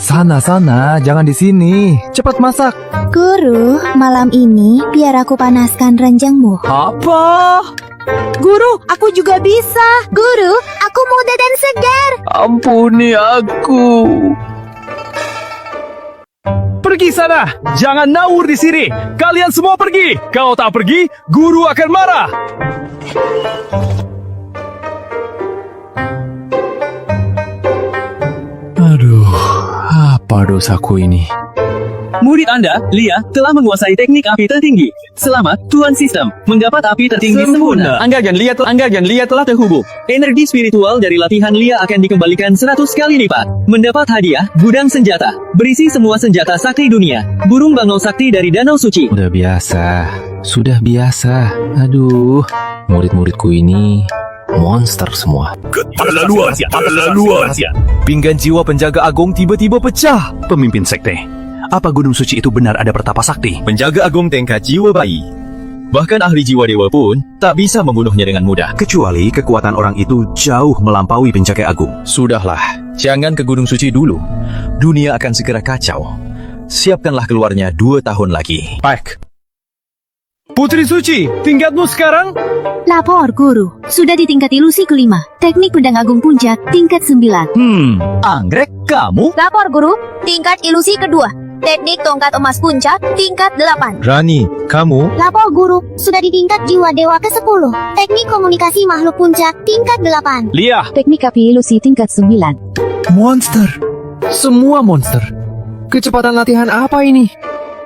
Sana, jangan di sini. Cepat masak. guru, malam ini biar aku panaskan ranjangmu. Apa? Guru, aku juga bisa. Guru, aku muda dan segar. Ampuni aku. Pergi sana! Jangan naur di sini! Kalian semua pergi! Kau tak pergi, guru akan marah! Aduh, apa dosaku ini? Murid Anda, Lia, telah menguasai teknik api tertinggi. Selamat, Tuan Sistem, mendapat api tertinggi sempurna. Anggar dan Lia telah terhubung. Energi spiritual dari latihan Lia akan dikembalikan 100 kali lipat. Mendapat hadiah, gudang senjata. Berisi semua senjata sakti dunia. Burung bangau sakti dari Danau Suci. Sudah biasa. Aduh, murid-muridku ini monster semua. Keterlaluan! Pinggan jiwa penjaga agung tiba-tiba pecah. Pemimpin sekte, apa Gunung Suci itu benar ada pertapa sakti? Penjaga agung tingkat jiwa bayi. Bahkan ahli jiwa dewa pun tak bisa membunuhnya dengan mudah. Kecuali kekuatan orang itu jauh melampaui penjaga agung. Sudahlah, jangan ke Gunung Suci dulu. Dunia akan segera kacau. Siapkanlah keluarnya 2 tahun lagi. Baik. Putri Suci, tingkatmu sekarang? Lapor, Guru. Sudah di tingkat ilusi kelima. Teknik pedang agung puncak, tingkat 9. Anggrek, kamu? Lapor, Guru. Tingkat ilusi kedua. Teknik tongkat emas puncak, tingkat 8. Rani, kamu? Lapor, Guru. Sudah di tingkat jiwa dewa ke-10. Teknik komunikasi makhluk puncak, tingkat 8. Lia, Teknik api ilusi tingkat 9. Monster. Semua monster. Kecepatan latihan apa ini?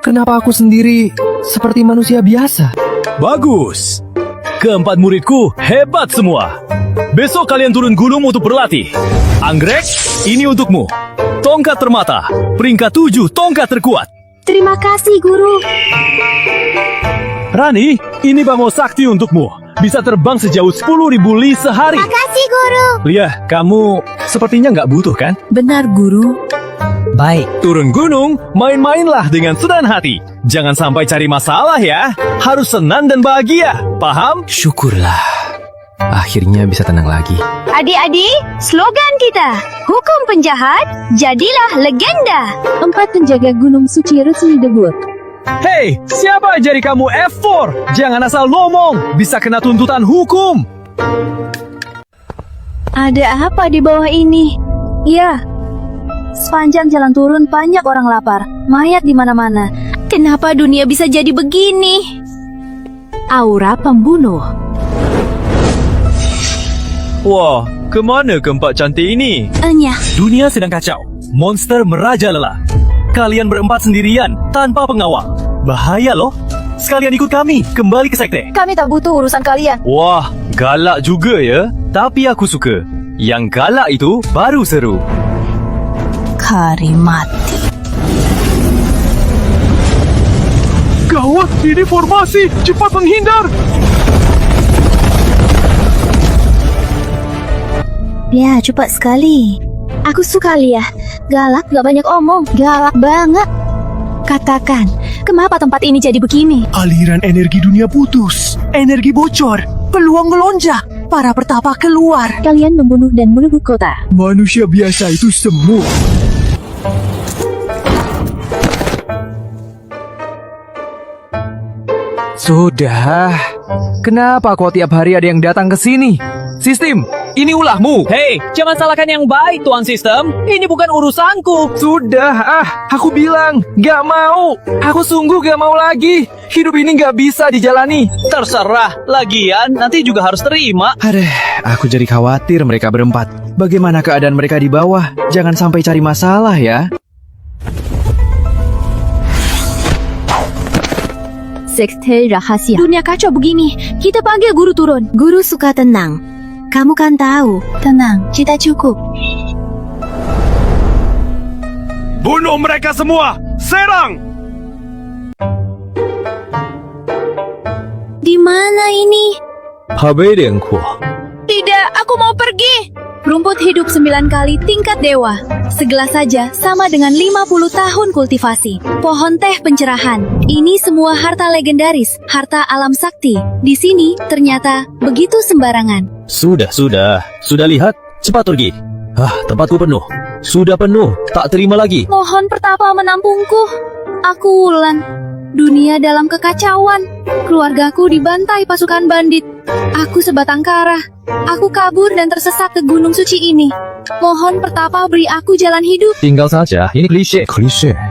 Kenapa aku sendiri seperti manusia biasa? bagus. Keempat muridku hebat semua. Besok kalian turun gunung untuk berlatih. Anggrek, ini untukmu. Tongkat termata, peringkat 7 tongkat terkuat. Terima kasih, Guru. Rani, ini bangau sakti untukmu. Bisa terbang sejauh 10.000 li sehari. Makasih, Guru. Lia, kamu sepertinya nggak butuh kan? Benar, Guru. Baik. Turun gunung, main-mainlah dengan senang hati. Jangan sampai cari masalah ya. Harus senang dan bahagia. Paham? Syukurlah. Akhirnya bisa tenang lagi. Adik-adik, slogan kita. Hukum penjahat, jadilah legenda. 4 penjaga Gunung Suci resmi debut. Hei, siapa ajari kamu F4? Jangan asal ngomong, bisa kena tuntutan hukum. Ada apa di bawah ini? Ya, sepanjang jalan turun banyak orang lapar. Mayat di mana-mana. Kenapa dunia bisa jadi begini? Aura pembunuh. Wah, kemana keempat cantik ini? Enya. Dunia sedang kacau. Monster merajalela. Kalian berempat sendirian, tanpa pengawal. Bahaya loh. Sekalian ikut kami, kembali ke sekte. Kami tak butuh urusan kalian. Wah, galak juga ya. Tapi aku suka. Yang galak itu baru seru. Kari mati. Gawat, ini formasi. Cepat menghindar. Ya, cepat sekali. Aku suka Lia. Galak, gak banyak omong. Galak banget. Katakan, kenapa tempat ini jadi begini? Aliran energi dunia putus. Energi bocor. Peluang melonjak. Para pertapa keluar. Kalian membunuh dan merebut kota. Manusia biasa itu semu. Sudah. Kenapa kok tiap hari ada yang datang ke sini? Sistem, ini ulahmu. Hei, jangan salahkan yang baik, Tuan Sistem. Ini bukan urusanku. Sudah, aku bilang, gak mau. Aku sungguh gak mau lagi. Hidup ini gak bisa dijalani. Terserah. Lagian, nanti juga harus terima. Aduh, aku jadi khawatir mereka berempat. Bagaimana keadaan mereka di bawah? Jangan sampai cari masalah ya. Sekte rahasia. Dunia kacau begini. Kita panggil guru turun. Guru suka tenang. Kamu kan tahu. Tenang, kita cukup. Bunuh mereka semua. Serang. Di mana ini? Tidak, aku mau pergi. Rumput hidup 9 kali tingkat dewa. Segelas saja sama dengan 50 tahun kultivasi. Pohon teh pencerahan. Ini semua harta legendaris, harta alam sakti. Di sini ternyata begitu sembarangan. Sudah lihat? Cepat pergi. Tempatku penuh. Sudah penuh, tak terima lagi. Mohon pertapa menampungku. Aku Wulan. Dunia dalam kekacauan. Keluargaku dibantai pasukan bandit. Aku sebatang kara. Aku kabur dan tersesat ke Gunung Suci ini. Mohon pertapa beri aku jalan hidup. Tinggal saja, ini klise.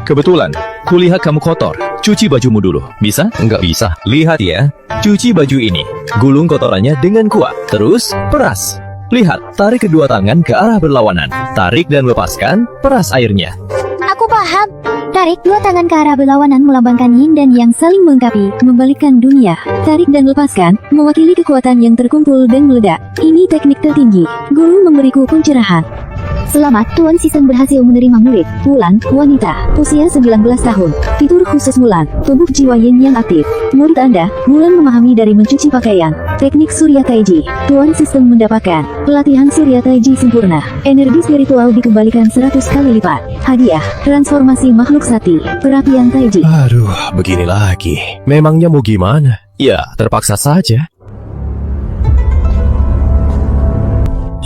Kebetulan, Kulihat kamu kotor. Cuci bajumu dulu. Bisa? Enggak bisa. Lihat ya. Cuci baju ini. Gulung kotorannya dengan kuat. Terus, peras. Lihat, tarik kedua tangan ke arah berlawanan. Tarik dan lepaskan, peras airnya. Aku paham. Tarik dua tangan ke arah berlawanan melambangkan yin dan yang saling melengkapi, membalikkan dunia. Tarik dan lepaskan, mewakili kekuatan yang terkumpul dan meledak. Ini teknik tertinggi. Guru memberiku pencerahan. Selamat, Tuan Siseng berhasil menerima murid. Wulan, wanita, usia 19 tahun. Fitur khusus Wulan, tubuh jiwa yin yang aktif. Murid Anda, Wulan memahami dari mencuci pakaian. Teknik Surya Taiji. Tuan Siseng mendapatkan pelatihan Surya Taiji sempurna. Energi spiritual dikembalikan 100 kali lipat. Hadiah, transformasi makhluk sakti, perapian Taiji. Aduh, begini lagi. Memangnya mau gimana? Ya, terpaksa saja.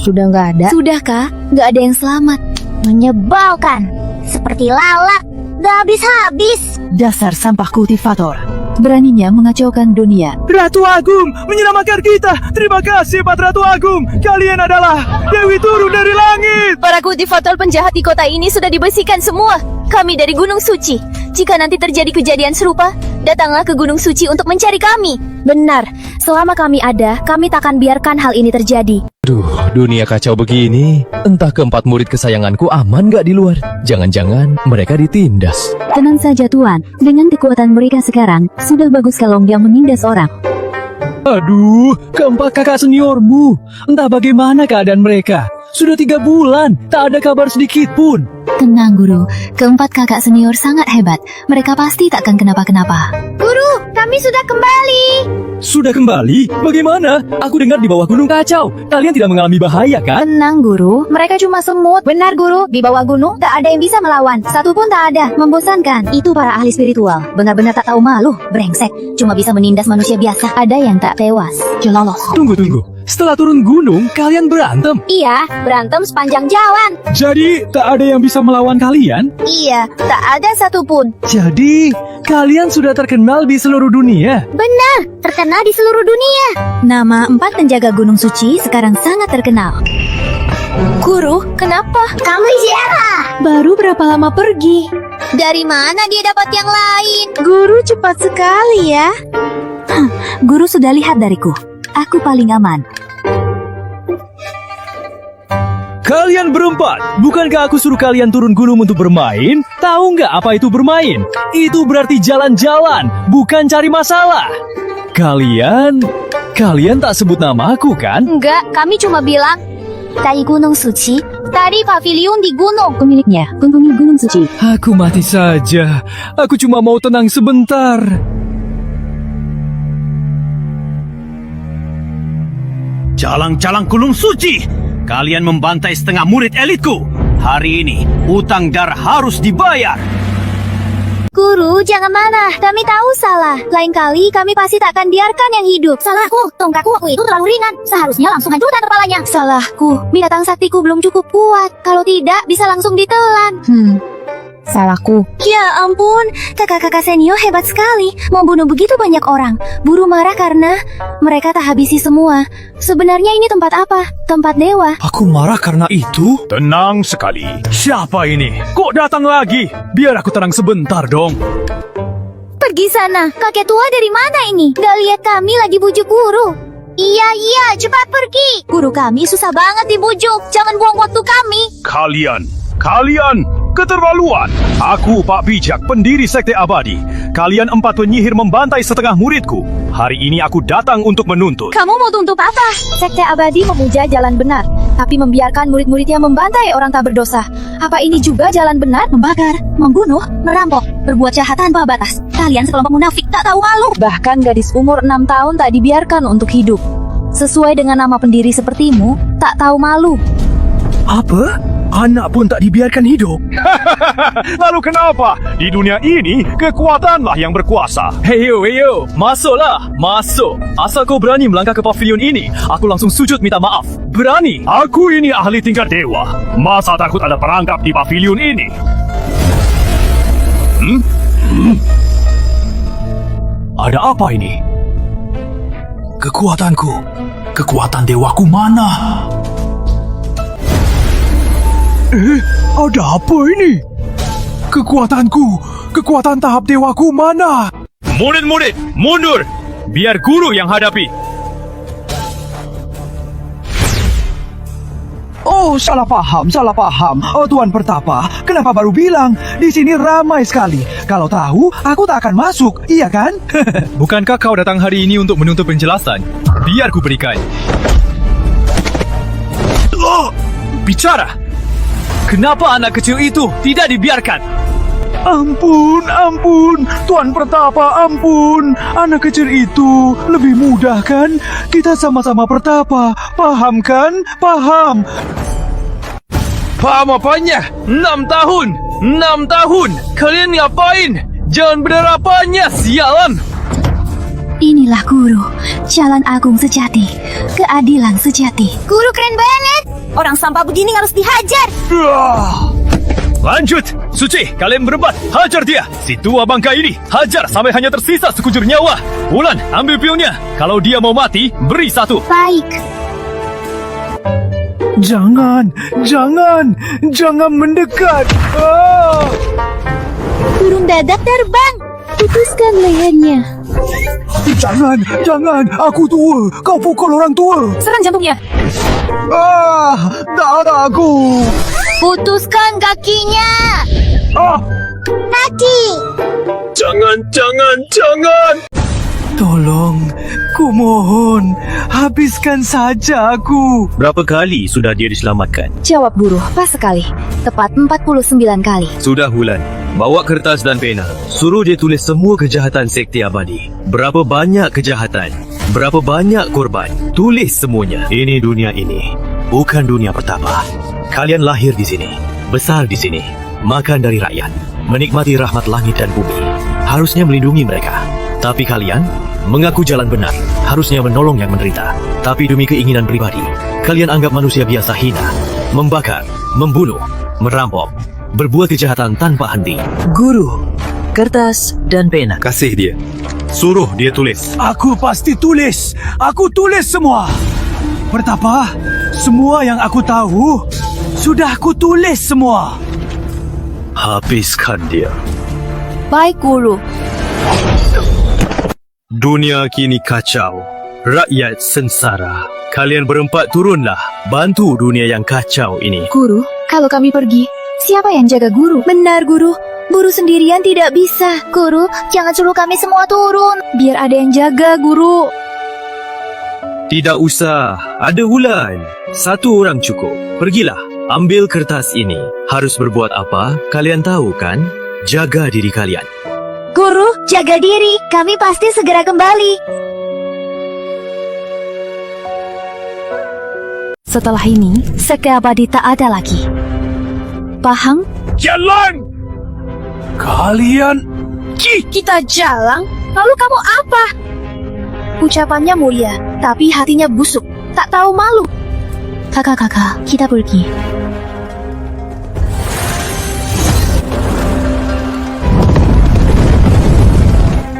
Sudah nggak ada? Sudah, Kak? Nggak ada yang selamat. Menyebalkan. Seperti lalat. Nggak habis-habis. Dasar sampah kultivator. Beraninya mengacaukan dunia. Ratu Agung menyelamatkan kita. Terima kasih, Pak Ratu Agung. Kalian adalah Dewi turun dari langit. Para kultivator penjahat di kota ini sudah dibersihkan semua. Kami dari Gunung Suci. Jika nanti terjadi kejadian serupa, datanglah ke Gunung Suci untuk mencari kami. Benar. Selama kami ada, kami takkan biarkan hal ini terjadi. Aduh, dunia kacau begini. Entah keempat murid kesayanganku aman gak di luar? Jangan-jangan mereka ditindas. Tenang saja, Tuan. Dengan kekuatan mereka sekarang, sudah bagus kalau dia menindas orang. Aduh, keempat kakak seniormu. Entah bagaimana keadaan mereka. Sudah 3 bulan, tak ada kabar sedikit pun. Tenang, Guru. Keempat kakak senior sangat hebat. Mereka pasti takkan kenapa-kenapa. Guru, kami sudah kembali. Sudah kembali? Bagaimana? Aku dengar di bawah gunung kacau. Kalian tidak mengalami bahaya, kan? Tenang, Guru. Mereka cuma semut. Benar, Guru. Di bawah gunung tak ada yang bisa melawan. Satu pun tak ada. Membosankan. Itu para ahli spiritual. Benar-benar tak tahu malu. Brengsek. Cuma bisa menindas manusia biasa. Ada yang tak tewas. Jelolos. Tunggu. Setelah turun gunung, kalian berantem. Iya, berantem sepanjang jalan. Jadi, tak ada yang bisa melawan kalian? Iya, tak ada satupun. Jadi, kalian sudah terkenal di seluruh dunia? Benar, terkenal di seluruh dunia. Nama 4 penjaga Gunung Suci sekarang sangat terkenal. Guru, kenapa? Kamu siapa? Baru berapa lama pergi? Dari mana dia dapat yang lain? Guru cepat sekali ya. Guru sudah lihat dariku. Aku paling aman. Kalian berempat, bukankah aku suruh kalian turun gunung untuk bermain? Tahu nggak apa itu bermain? Itu berarti jalan-jalan, bukan cari masalah. Kalian tak sebut nama aku kan? Enggak, kami cuma bilang dari Gunung Suci, dari pavilion di gunung. Pemiliknya, penghuni Gunung Suci. Aku mati saja. Aku cuma mau tenang sebentar. Calang-calang Gunung Suci, kalian membantai setengah murid elitku. Hari ini, utang darah harus dibayar. Guru, jangan marah. Kami tahu salah. Lain kali kami pasti tak akan biarkan yang hidup. Salahku, tongkatku itu terlalu ringan. Seharusnya langsung hancurkan kepalanya. Salahku, binatang saktiku belum cukup kuat. Kalau tidak, bisa langsung ditelan. Salahku. Ya ampun, kakak-kakak senior hebat sekali. Membunuh begitu banyak orang. Buru marah karena mereka tak habisi semua. Sebenarnya ini tempat apa? Tempat dewa. Aku marah karena itu? Tenang sekali. Siapa ini? Kok datang lagi? Biar aku tenang sebentar dong. Pergi sana. Kakek tua dari mana ini? Gak lihat kami lagi bujuk guru. Iya, cepat pergi. Guru kami susah banget dibujuk. Jangan buang waktu kami. Kalian keterlaluan. Aku Pak Bijak, pendiri Sekte Abadi. Kalian 4 penyihir membantai setengah muridku. Hari ini aku datang untuk menuntut. Kamu mau tuntut apa? Sekte Abadi memuja jalan benar, tapi membiarkan murid-muridnya membantai orang tak berdosa. Apa ini juga jalan benar? Membakar, membunuh, merampok, berbuat jahat tanpa batas. Kalian sekelompok munafik tak tahu malu. Bahkan gadis umur 6 tahun tak dibiarkan untuk hidup. Sesuai dengan nama pendiri sepertimu, tak tahu malu. Apa? Anak pun tak dibiarkan hidup? Lalu kenapa? Di dunia ini, kekuatanlah yang berkuasa. Heyo, masuklah, masuk. Asal kau berani melangkah ke pavilion ini, aku langsung sujud minta maaf. Berani? Aku ini ahli tingkat dewa. Masa takut ada perangkap di pavilion ini? Ada apa ini? Kekuatanku, kekuatan dewaku mana? Ada apa ini? Kekuatanku kekuatan tahap dewaku mana? Murid-murid, mundur! Biar guru yang hadapi. Oh, salah paham. Oh, Tuan Pertapa, kenapa baru bilang? Di sini ramai sekali. Kalau tahu, aku tak akan masuk, iya kan? Bukankah kau datang hari ini untuk menuntut penjelasan? Biar ku berikan. Bicara! Kenapa anak kecil itu tidak dibiarkan? Ampun, Tuan Pertapa, ampun. Anak kecil itu lebih mudah kan? Kita sama-sama Pertapa, paham kan? Paham. Paham apanya? 6 tahun! Kalian ngapain? Jangan berderapanya, sialan! Inilah guru, jalan agung sejati, keadilan sejati. Guru keren banget. Orang sampah begini harus dihajar. Lanjut! Suci, kalian berempat, hajar dia! Si tua bangka ini, hajar sampai hanya tersisa sekujur nyawa! Wulan, ambil pionnya! Kalau dia mau mati, beri 1. Baik. Jangan mendekat. Burung dadak terbang. Putuskan lehernya. Jangan, aku tua. Kau pukul orang tua. Serang jantungnya. Dadaku. Putuskan kakinya. Mati. Jangan! Tolong, kumohon, habiskan saja aku. Berapa kali sudah dia diselamatkan? Jawab guru, pas sekali. Tepat 49 kali. Sudah, Wulan. Bawa kertas dan pena. Suruh dia tulis semua kejahatan sekte abadi. Berapa banyak kejahatan? Berapa banyak korban? Tulis semuanya. Ini dunia ini, bukan dunia Pertapa. Kalian lahir di sini, besar di sini, makan dari rakyat, menikmati rahmat langit dan bumi. Harusnya melindungi mereka. Tapi kalian mengaku jalan benar, harusnya menolong yang menderita. Tapi demi keinginan pribadi, kalian anggap manusia biasa hina, membakar, membunuh, merampok, berbuat kejahatan tanpa henti. Guru, kertas dan pena. Kasih dia. Suruh dia tulis. Aku pasti tulis. Aku tulis semua. Pertapa, semua yang aku tahu sudah aku tulis semua. Habiskan dia. Baik guru. Dunia kini kacau. Rakyat sengsara. Kalian berempat turunlah. Bantu dunia yang kacau ini. Guru, kalau kami pergi, siapa yang jaga guru? Benar guru. Guru sendirian tidak bisa. Guru, jangan suruh kami semua turun. Biar ada yang jaga guru. Tidak usah. Ada Wulan. 1 orang cukup. Pergilah. Ambil kertas ini. Harus berbuat apa? Kalian tahu kan? Jaga diri kalian. Guru, jaga diri. Kami pasti segera kembali. Setelah ini, sekte abadi tak ada lagi. Paham? Jalan! Kalian Kita jalan? Lalu kamu apa? Ucapannya mulia, tapi hatinya busuk. Tak tahu malu. Kakak-kakak, kita pergi.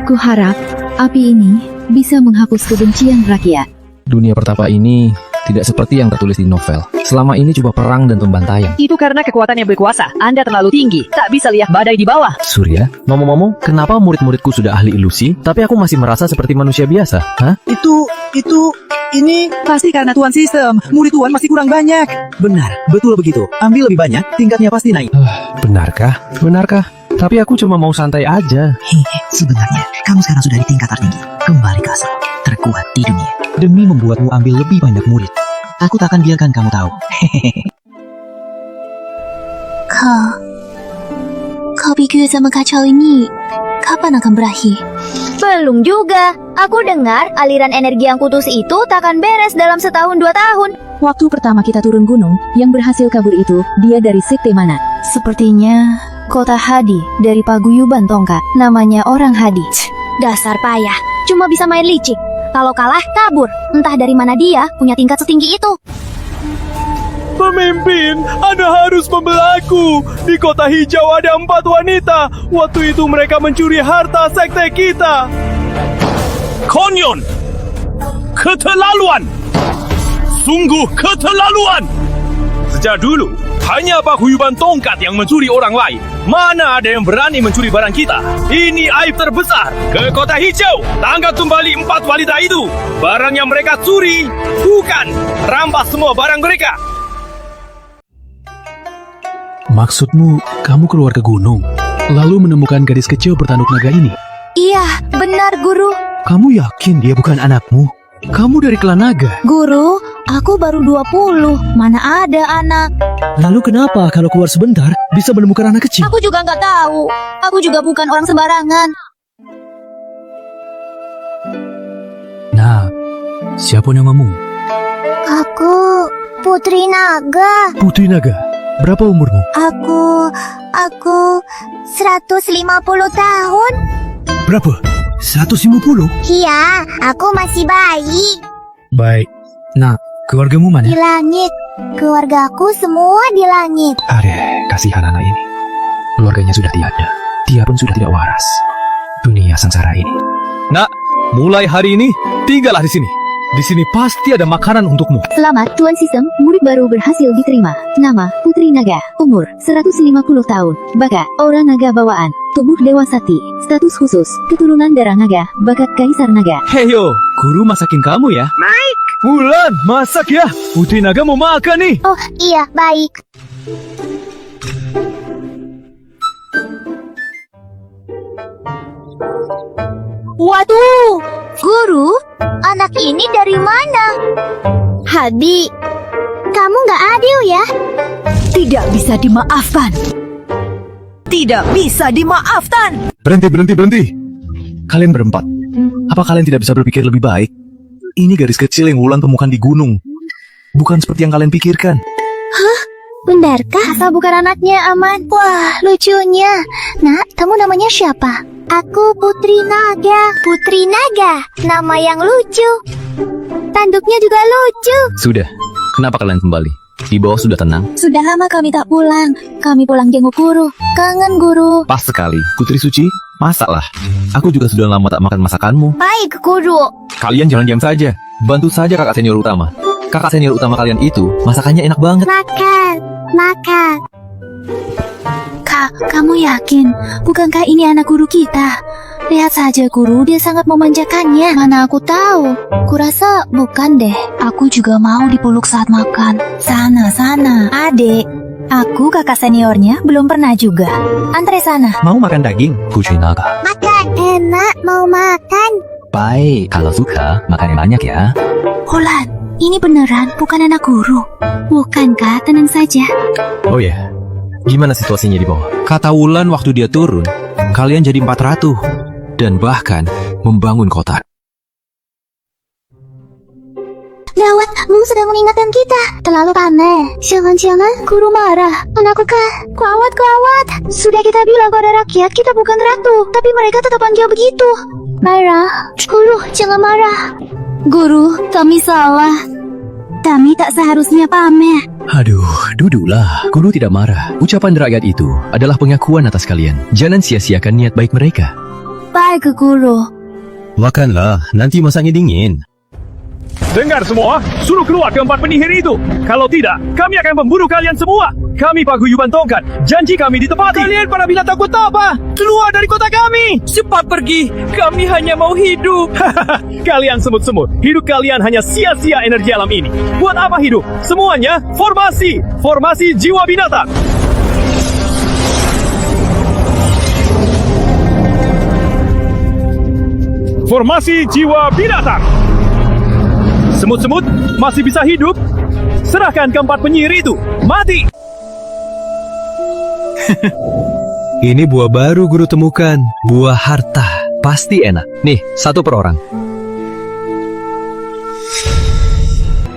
Kuharap api ini bisa menghapus kebencian rakyat. Dunia Pertapa ini tidak seperti yang tertulis di novel. Selama ini cuma perang dan pembantaian. Itu karena kekuatan yang berkuasa. Anda terlalu tinggi, tak bisa lihat badai di bawah. Surya, ngomong-ngomong, kenapa murid-muridku sudah ahli ilusi, tapi aku masih merasa seperti manusia biasa? Hah? Ini Pasti karena Tuan sistem. Murid Tuan masih kurang banyak. benar, betul begitu. Ambil lebih banyak, tingkatnya pasti naik. Benarkah? Tapi aku cuma mau santai aja. Sebenarnya, kamu sekarang sudah di tingkat tertinggi. Kembali ke asal, terkuat di dunia. Demi membuatmu ambil lebih banyak murid, aku tak akan biarkan kamu tahu. Kau pikir zaman kacau ini kapan akan berakhir? Belum juga. Aku dengar aliran energi yang kudus itu takkan beres dalam 1-2 tahun. Waktu pertama kita turun gunung, yang berhasil kabur itu, dia dari sekte mana? Sepertinya Kota Hadi dari paguyuban tongkat. Namanya orang Hadi. Dasar payah, cuma bisa main licik. Kalau kalah, kabur. Entah dari mana dia punya tingkat setinggi itu. pemimpin, Anda harus membelaku. Di kota hijau ada 4 wanita. Waktu itu mereka mencuri harta sekte kita. Konyon! Keterlaluan! Sungguh keterlaluan! Sejak dulu, Hanya paguyuban tongkat yang mencuri orang lain. Mana ada yang berani mencuri barang kita? Ini aib terbesar. Ke kota hijau, tangkap kembali 4 wanita itu. Barang yang mereka curi, bukan. Rampas semua barang mereka. Maksudmu, kamu keluar ke gunung, lalu menemukan gadis kecil bertanduk naga ini? Iya, benar guru. Kamu yakin dia bukan anakmu? Kamu dari klan naga. Guru, aku baru 20. Mana ada anak? Lalu kenapa kalau keluar sebentar bisa menemukan anak kecil? Aku juga nggak tahu. Aku juga bukan orang sembarangan. Nah, siapa namamu? Aku Putri Naga. Putri Naga. Berapa umurmu? Aku 150 tahun. Berapa? 150? Iya, aku masih bayi. Baik. Nah, keluargamu Di mana? langit. Keluargaku semua di langit. Aduh, kasihan anak ini. Keluarganya sudah tiada. Dia pun sudah tidak waras. Dunia sengsara ini. Nak, mulai hari ini tinggallah di sini. Di sini pasti ada makanan untukmu. Selamat, Tuan Sistem. Murid baru berhasil diterima. Nama, Putri Naga. Umur, 150 tahun. Bakat, aura naga bawaan. Tubuh Dewa Sakti. Status khusus, keturunan darah naga. Bakat Kaisar Naga. Heyo, guru masakin kamu ya. Wulan, masak ya. Putri Naga mau makan nih. Oh, iya, baik. Waduh, guru, Anak ini dari mana? Hadi, Kamu nggak adil ya? tidak bisa dimaafkan. Tidak bisa dimaafkan. Berhenti. Kalian berempat. Apa kalian tidak bisa berpikir lebih baik? Ini garis kecil yang Wulan temukan di gunung. Bukan seperti yang kalian pikirkan. Benarkah? Asal bukan anaknya, Aman. Wah, lucunya. Nak, kamu namanya siapa? Aku Putri Naga. Putri Naga, nama yang lucu. Tanduknya juga lucu. Sudah, kenapa kalian kembali? Di bawah sudah tenang? Sudah lama kami tak pulang. Kami pulang jenguk guru. Kangen guru. Pas sekali. Putri Suci, masaklah. Aku juga sudah lama tak makan masakanmu. Baik, Guru. Kalian jangan diam saja. Bantu saja kakak senior utama. Kakak senior utama kalian itu, masakannya enak banget. Makan. Kak, kamu yakin? Bukankah ini anak guru kita? Lihat saja guru, dia sangat memanjakannya. Mana aku tahu. Kurasa bukan deh. Aku juga mau dipeluk saat makan. Sana, adik. Aku kakak seniornya belum pernah juga. Antre sana. Mau makan daging? Putri Naga. Makan. Enak, mau makan. Baik, kalau suka, makan yang banyak ya. Wulan, ini beneran bukan anak guru. Bukankah? Tenang saja. Oh ya, gimana situasinya di bawah? Kata Wulan waktu dia turun, kalian jadi 4 ratu. Dan bahkan membangun kota. Gawat, Mu sedang mengingatkan kita. Terlalu panas. Jangan-jangan guru marah. Anakku kah? Gawat. Sudah kita bilang pada rakyat kita bukan ratu, tapi mereka tetap panggil begitu. Marah. Guru, jangan marah. Guru, kami salah. Kami tak seharusnya pamer. Aduh, duduklah. Guru tidak marah. Ucapan rakyat itu adalah pengakuan atas kalian. Jangan sia-siakan niat baik mereka. Baik, guru. Makanlah, nanti masaknya dingin. Dengar semua, suruh keluar keempat penyihir itu. Kalau tidak, kami akan membunuh kalian semua. Kami paguyuban tongkat, janji kami ditepati. Kalian para binatang takut apa? Keluar dari kota kami. Cepat pergi, kami hanya mau hidup. Kalian semut-semut, hidup kalian hanya sia-sia energi alam ini. Buat apa hidup? Semuanya formasi jiwa binatang. Formasi jiwa binatang. Semut-semut masih bisa hidup. Serahkan keempat penyihir itu. Mati. Ini buah baru guru temukan. Buah harta. Pasti enak. Nih, 1 per orang.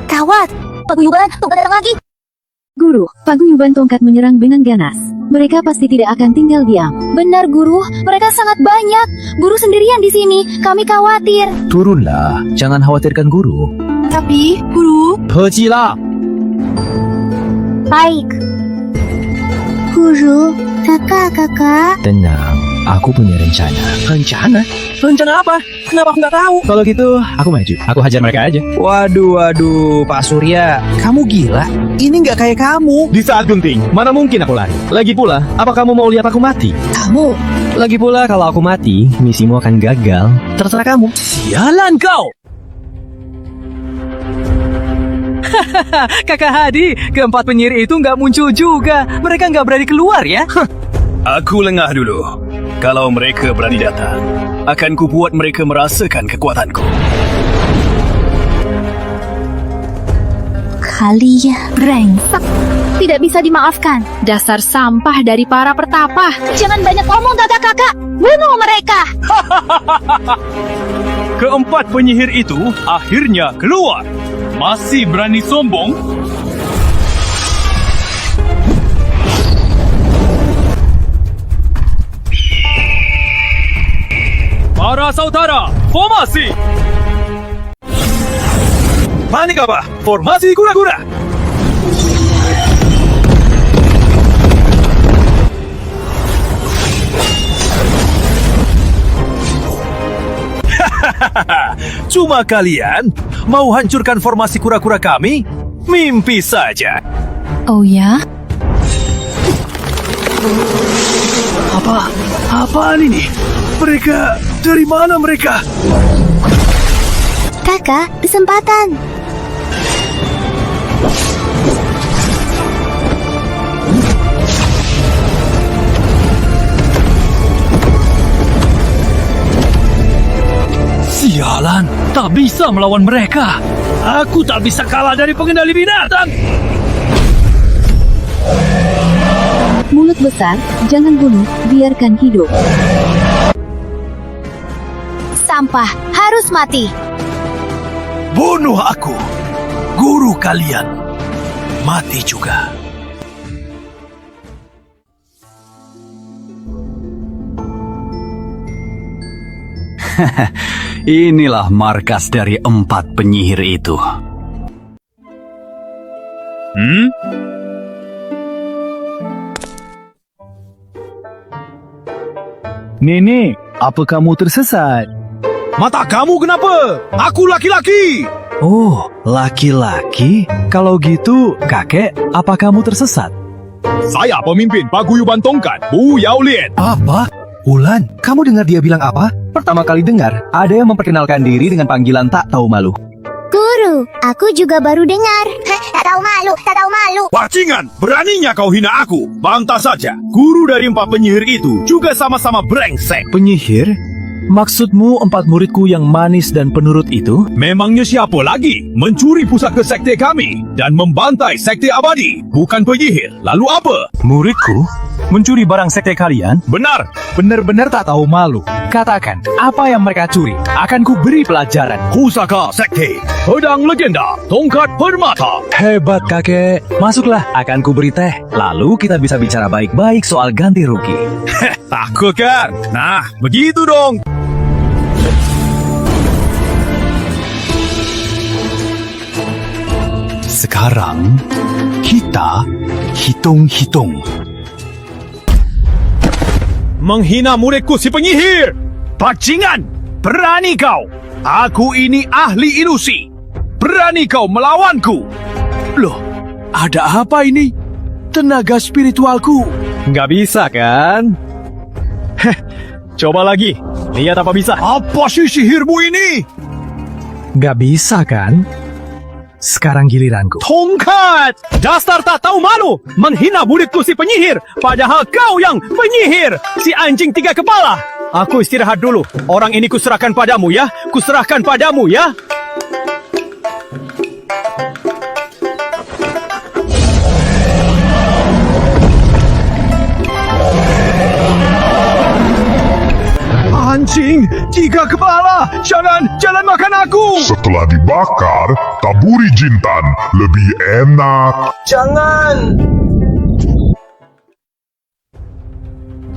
Gawat, paguyuban tongkat datang lagi. Guru, paguyuban tongkat menyerang dengan ganas. Mereka pasti tidak akan tinggal diam. Benar, Guru. Mereka sangat banyak. Guru sendirian di sini. Kami khawatir. Turunlah, jangan khawatirkan guru. Tapi, Guru, Pergilah. Baik. Guru, kakak. Tenang, aku punya rencana. Rencana? Rencana apa? Kenapa aku nggak tahu? Kalau gitu, aku maju. Aku hajar mereka aja. Waduh, Pak Surya. Kamu gila? Ini nggak kayak kamu. Di saat genting, mana mungkin aku lari? Lagi pula, apa kamu mau lihat aku mati? Kamu, Lagi pula, kalau aku mati, misimu akan gagal. Terserah kamu. Sialan kau! Kakak Hadi, keempat penyihir itu nggak muncul juga. Mereka nggak berani keluar ya? Aku lengah dulu. Kalau mereka berani datang, akan kubuat mereka merasakan kekuatanku. Kalian brengsek. Tidak bisa dimaafkan. Dasar sampah dari para pertapa. Jangan banyak ngomong kakak-kakak. Bunuh mereka. Keempat penyihir itu akhirnya keluar. Masih berani sombong? Para saudara, formasi! Panik apa? Formasi gura-gura! Cuma kalian mau hancurkan formasi kura-kura kami? Mimpi saja. Oh ya? Apaan ini? Mereka, dari mana mereka? Kakak, kesempatan. Sialan, tak bisa melawan mereka. Aku tak bisa kalah dari pengendali binatang. Mulut besar, jangan bunuh, biarkan hidup. Sampah, harus mati. Bunuh aku. Guru kalian. Mati juga. Inilah markas dari empat penyihir itu. Nenek, apa kamu tersesat? Mata kamu kenapa? Aku laki-laki! Oh, laki-laki? Kalau gitu, kakek, apa kamu tersesat? Saya pemimpin paguyuban tongkat, Bu Yao Lian. apa? Ulan, kamu dengar dia bilang apa? Pertama kali dengar, ada yang memperkenalkan diri dengan panggilan tak tahu malu. Guru, aku juga baru dengar. Tak tahu malu. Bajingan, beraninya kau hina aku. Bantah saja. Guru dari empat penyihir itu juga sama-sama brengsek. Penyihir? Maksudmu empat muridku yang manis dan penurut itu? Memangnya siapa lagi mencuri pusaka sekte kami dan membantai sekte abadi? Bukan penyihir. Lalu apa? Muridku? Mencuri barang sekte kalian? Benar. Benar-benar tak tahu malu. Katakan, apa yang mereka curi? Akan ku beri pelajaran. Pusaka sekte, pedang legenda, tongkat permata. Hebat kakek. Masuklah, akan ku beri teh. Lalu kita bisa bicara baik-baik soal ganti rugi. Takut kan? Nah, begitu dong. Sekarang, kita hitung-hitung. Menghina muridku si penyihir. Bajingan, berani kau. Aku ini ahli ilusi. Berani kau melawanku. Loh, ada apa ini? Tenaga spiritualku. Nggak bisa kan? Coba lagi. Lihat apa bisa. Apa sih sihirmu ini? Nggak bisa kan? Sekarang giliranku. Tongkat! Dasar tak tahu malu! Menghina muridku si penyihir! Padahal kau yang penyihir! Si anjing tiga kepala! Aku istirahat dulu. Orang ini kuserahkan padamu ya. Kuserahkan padamu ya. Anjing tiga kepala! Jangan makan aku! Setelah dibakar, taburi jintan. Lebih enak. Jangan!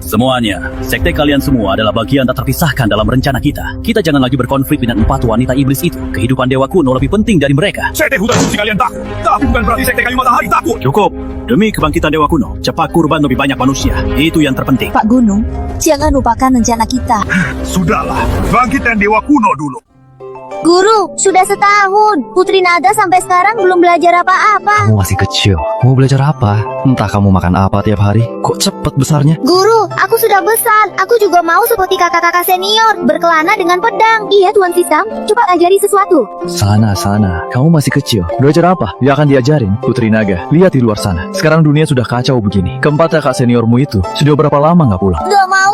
Semuanya, sekte kalian semua adalah bagian tak terpisahkan dalam rencana kita. Kita jangan lagi berkonflik dengan 4 wanita iblis itu. Kehidupan Dewa Kuno lebih penting dari mereka. Sekte hutan suci kalian takut, tapi bukan berarti sekte kayu matahari takut. Cukup. Demi kebangkitan Dewa Kuno, cepat kurban lebih banyak manusia. Itu yang terpenting. Pak Gunung, jangan lupakan rencana kita. Sudahlah, bangkitkan Dewa Kuno dulu. Guru, sudah setahun. Putri Naga sampai sekarang belum belajar apa-apa. Kamu masih kecil. Mau belajar apa? Entah kamu makan apa tiap hari. Kok cepet besarnya? Guru, aku sudah besar. Aku juga mau seperti kakak-kakak senior, berkelana dengan pedang. Iya, Tuan Sistam. Coba ajari sesuatu. Sana. Kamu masih kecil. Belajar apa? Dia akan diajarin. Putri Naga, lihat di luar sana. Sekarang dunia sudah kacau begini. Keempat kakak seniormu itu sudah berapa lama nggak pulang? Gak mau.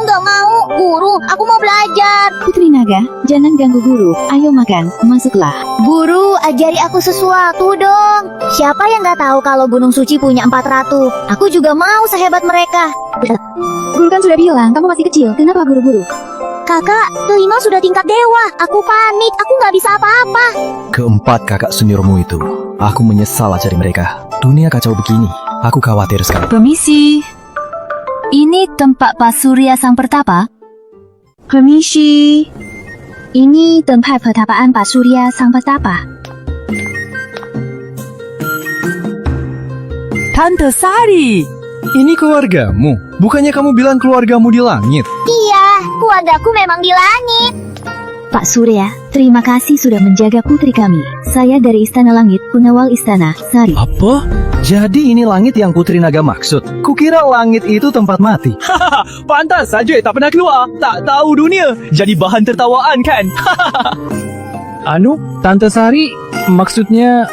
Guru, aku mau belajar. Putri Naga, jangan ganggu guru. Ayo makan, masuklah. Guru, ajari aku sesuatu dong. Siapa yang gak tahu kalau Gunung Suci punya 4 ratu? Aku juga mau sehebat mereka. Guru kan sudah bilang, kamu masih kecil. Kenapa guru-guru? Kakak, kelima sudah tingkat dewa. Aku panik, aku gak bisa apa-apa. Keempat kakak seniormu itu, aku menyesal cari mereka. Dunia kacau begini, aku khawatir sekali. Permisi. Ini tempat Pak Surya Sang Pertapa? Permisi. Ini tempat pertapaan Pak Surya Sang Pertapa. Tante Sari. Ini keluargamu? Bukannya kamu bilang keluargamu di langit? Iya, keluargaku memang di langit. Pak Surya, terima kasih sudah menjaga putri kami. Saya dari Istana Langit, pengawal Istana, Sari. Apa? Jadi ini langit yang Putri Naga maksud? Kukira langit itu tempat mati. Pantas saja tak pernah keluar. Tak tahu dunia. Jadi bahan tertawaan kan? Anu, Tante Sari, maksudnya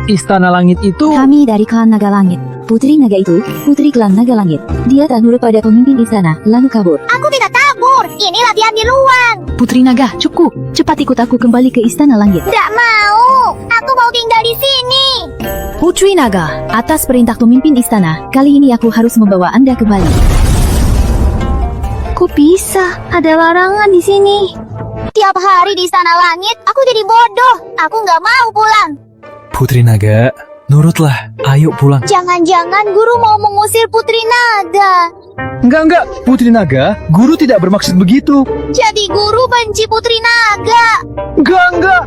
Istana Langit itu... Kami dari klan Naga Langit. Putri Naga itu, putri klan Naga Langit. Dia tak nurut pada pemimpin istana, lalu kabur. Aku tidak kabur. Ini latihan di luar. Putri Naga, cukup. Cepat ikut aku kembali ke Istana Langit. Tidak mau. Aku mau tinggal di sini. Putri Naga, atas perintah pemimpin istana, kali ini aku harus membawa Anda kembali. Kok bisa? Ada larangan di sini. Tiap hari di Istana Langit, aku jadi bodoh. Aku nggak mau pulang. Putri Naga, nurutlah. Ayo pulang. Jangan-jangan guru mau mengusir Putri Naga. Enggak, Putri Naga, guru tidak bermaksud begitu. Jadi guru benci Putri Naga. Enggak.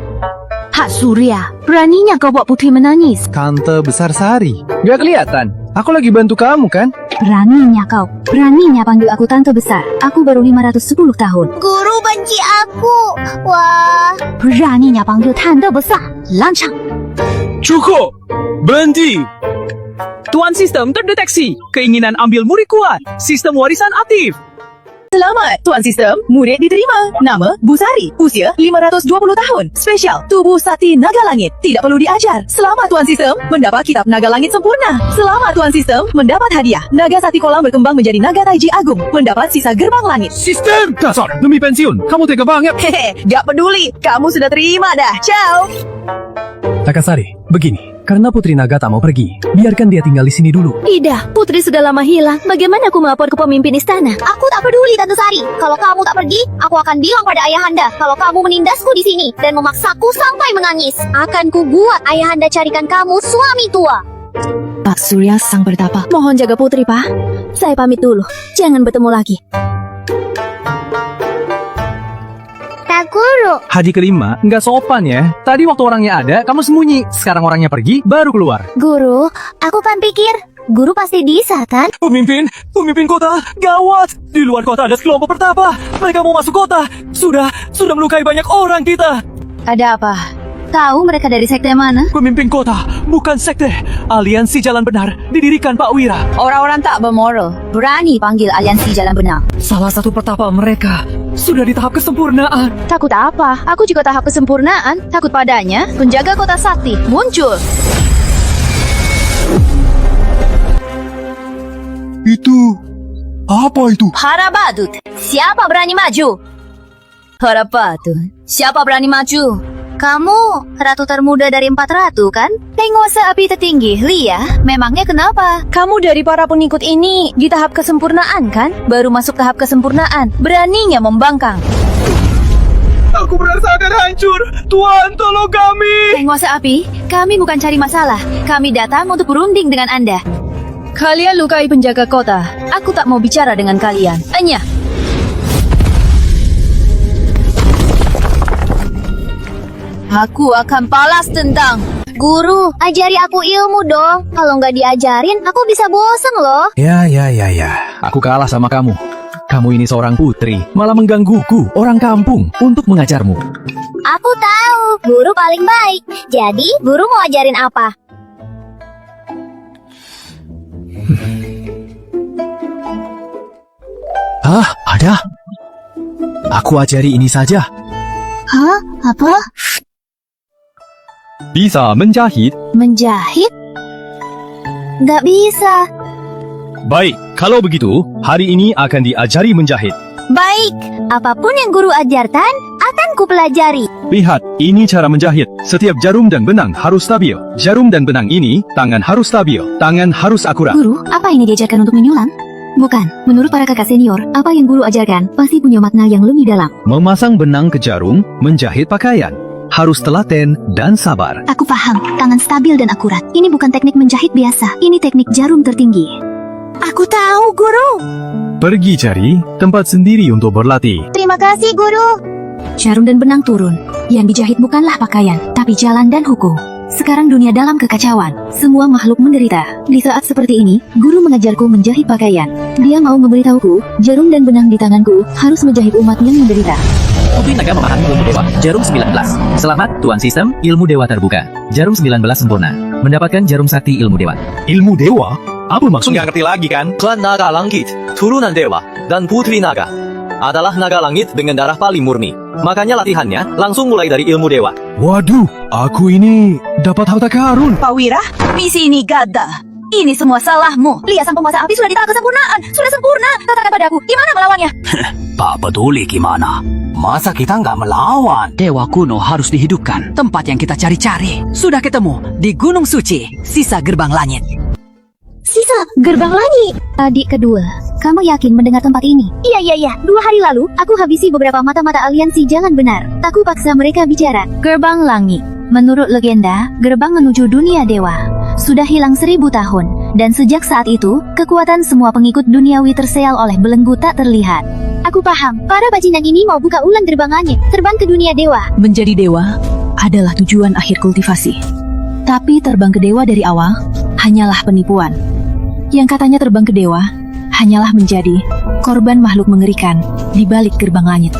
Pak Surya, beraninya kau buat putri menangis. Tante Besar Sari, gak kelihatan. Aku lagi bantu kamu kan? Beraninya kau, beraninya panggil aku Tante Besar. Aku baru 510 tahun. Guru benci aku. Wah. Beraninya panggil Tante Besar. Lancang. Cukup. Berhenti. Tuan Sistem terdeteksi. Keinginan ambil murid kuat. Sistem warisan aktif. Selamat, Tuan Sistem. Murid diterima. Nama, Bu Sari. Usia, 520 tahun. Spesial, tubuh sakti naga langit. Tidak perlu diajar. Selamat, Tuan Sistem. Mendapat kitab naga langit sempurna. Selamat, Tuan Sistem. Mendapat hadiah. Naga sakti kolam berkembang menjadi naga taiji agung. Mendapat sisa gerbang langit. Sistem. Dasar, demi pensiun. Kamu tega banget. Hehe, gak peduli. Kamu sudah terima dah. Ciao. Takasari, begini. Karena Putri Naga tak mau pergi, biarkan dia tinggal di sini dulu. Tidak, putri sudah lama hilang. Bagaimana aku melapor ke pemimpin istana? Aku tak peduli, Tante Sari. Kalau kamu tak pergi, aku akan bilang pada ayahanda kalau kamu menindasku di sini dan memaksaku sampai menangis. Akan kubuat ayahanda carikan kamu suami tua. Pak Surya Sang Pertapa, mohon jaga putri, Pak. Saya pamit dulu. Jangan bertemu lagi. Tak guru. Haji kelima, nggak sopan ya. Tadi waktu orangnya ada, kamu sembunyi. Sekarang orangnya pergi, baru keluar. Guru, aku kan pikir guru pasti bisa kan? Pemimpin kota, gawat. Di luar kota ada sekelompok pertapa. Mereka mau masuk kota. Sudah melukai banyak orang kita. Ada apa? Tahu mereka dari sekte mana? Pemimpin kota, bukan sekte. Aliansi Jalan Benar didirikan Pak Wira. Orang-orang tak bermoral. Berani panggil aliansi Jalan Benar. Salah satu pertapa mereka sudah di tahap kesempurnaan. Takut apa? Aku juga tahap kesempurnaan. Takut padanya. Penjaga kota sakti muncul. Itu... apa itu? Harabadut. Siapa berani maju? Harabadut. Siapa berani maju? Kamu ratu termuda dari 4 ratu kan? Penguasa api tertinggi, Lia. Memangnya kenapa? Kamu dari para pengikut ini di tahap kesempurnaan kan? Baru masuk tahap kesempurnaan. Beraninya membangkang. Aku merasakan hancur. Tuan, tolong kami. Penguasa api, kami bukan cari masalah. Kami datang untuk berunding dengan Anda. Kalian lukai penjaga kota. Aku tak mau bicara dengan kalian. Enya. Aku akan balas dendam. Guru, ajari aku ilmu dong. Kalau nggak diajarin, aku bisa bosen loh. Ya. Aku kalah sama kamu. Kamu ini seorang putri, malah menggangguku, orang kampung, untuk mengajarmu. Aku tahu, guru paling baik. Jadi, guru mau ajarin apa? Hah? Ada? Aku ajari ini saja. Hah? Apa? Bisa menjahit. Menjahit? Nggak bisa. Baik, kalau begitu, hari ini akan diajari menjahit. Baik, apapun yang guru ajarkan, akan kupelajari. Lihat, ini cara menjahit. Setiap jarum dan benang harus stabil. Jarum dan benang ini, tangan harus stabil. Tangan harus akurat. Guru, apa ini diajarkan untuk menyulam? Bukan, menurut para kakak senior, apa yang guru ajarkan pasti punya makna yang lebih dalam. Memasang benang ke jarum, menjahit pakaian. Harus telaten dan sabar. Aku paham, tangan stabil dan akurat. Ini bukan teknik menjahit biasa, ini teknik jarum tertinggi. Aku tahu, guru. Pergi cari tempat sendiri untuk berlatih. Terima kasih, guru. Jarum dan benang turun. Yang dijahit bukanlah pakaian, tapi jalan dan hukum. Sekarang dunia dalam kekacauan. Semua makhluk menderita. Di saat seperti ini, guru mengajarku menjahit pakaian. Dia mau memberitahuku, jarum dan benang di tanganku harus menjahit umat yang menderita. Putri Naga memahami ilmu dewa. Jarum 19. Selamat, Tuan Sistem, ilmu dewa terbuka. Jarum 19 sempurna. Mendapatkan jarum sakti ilmu dewa. Ilmu dewa? Apa maksudnya? Nggak ngerti lagi kan? Klan Naga Langit, turunan dewa, dan Putri Naga adalah naga langit dengan darah paling murni. Makanya latihannya langsung mulai dari ilmu dewa. Waduh, aku ini dapat harta karun. Pak Wira, misi ini gagal. Ini semua salahmu. Lihat sang penguasa api sudah di tahap kesempurnaan. Sudah sempurna. Katakan padaku, gimana melawannya? Tak peduli gimana. Masa kita nggak melawan? Dewa kuno harus dihidupkan. Tempat yang kita cari-cari. Sudah ketemu di Gunung Suci, sisa gerbang langit. Sisa gerbang langit. Adik kedua, kamu yakin mendengar tempat ini? Iya. 2 hari lalu, aku habisi beberapa mata-mata aliansi Jalan Benar. Aku paksa mereka bicara. Gerbang langit. Menurut legenda, gerbang menuju dunia dewa. Sudah hilang 1000 tahun. Dan sejak saat itu, kekuatan semua pengikut duniawi terseal oleh belenggu tak terlihat. Aku paham, para bajingan ini mau buka ulang gerbang langit, terbang ke dunia dewa. Menjadi dewa adalah tujuan akhir kultivasi. Tapi terbang ke dewa dari awal hanyalah penipuan. Yang katanya terbang ke dewa hanyalah menjadi korban makhluk mengerikan di balik gerbang langit.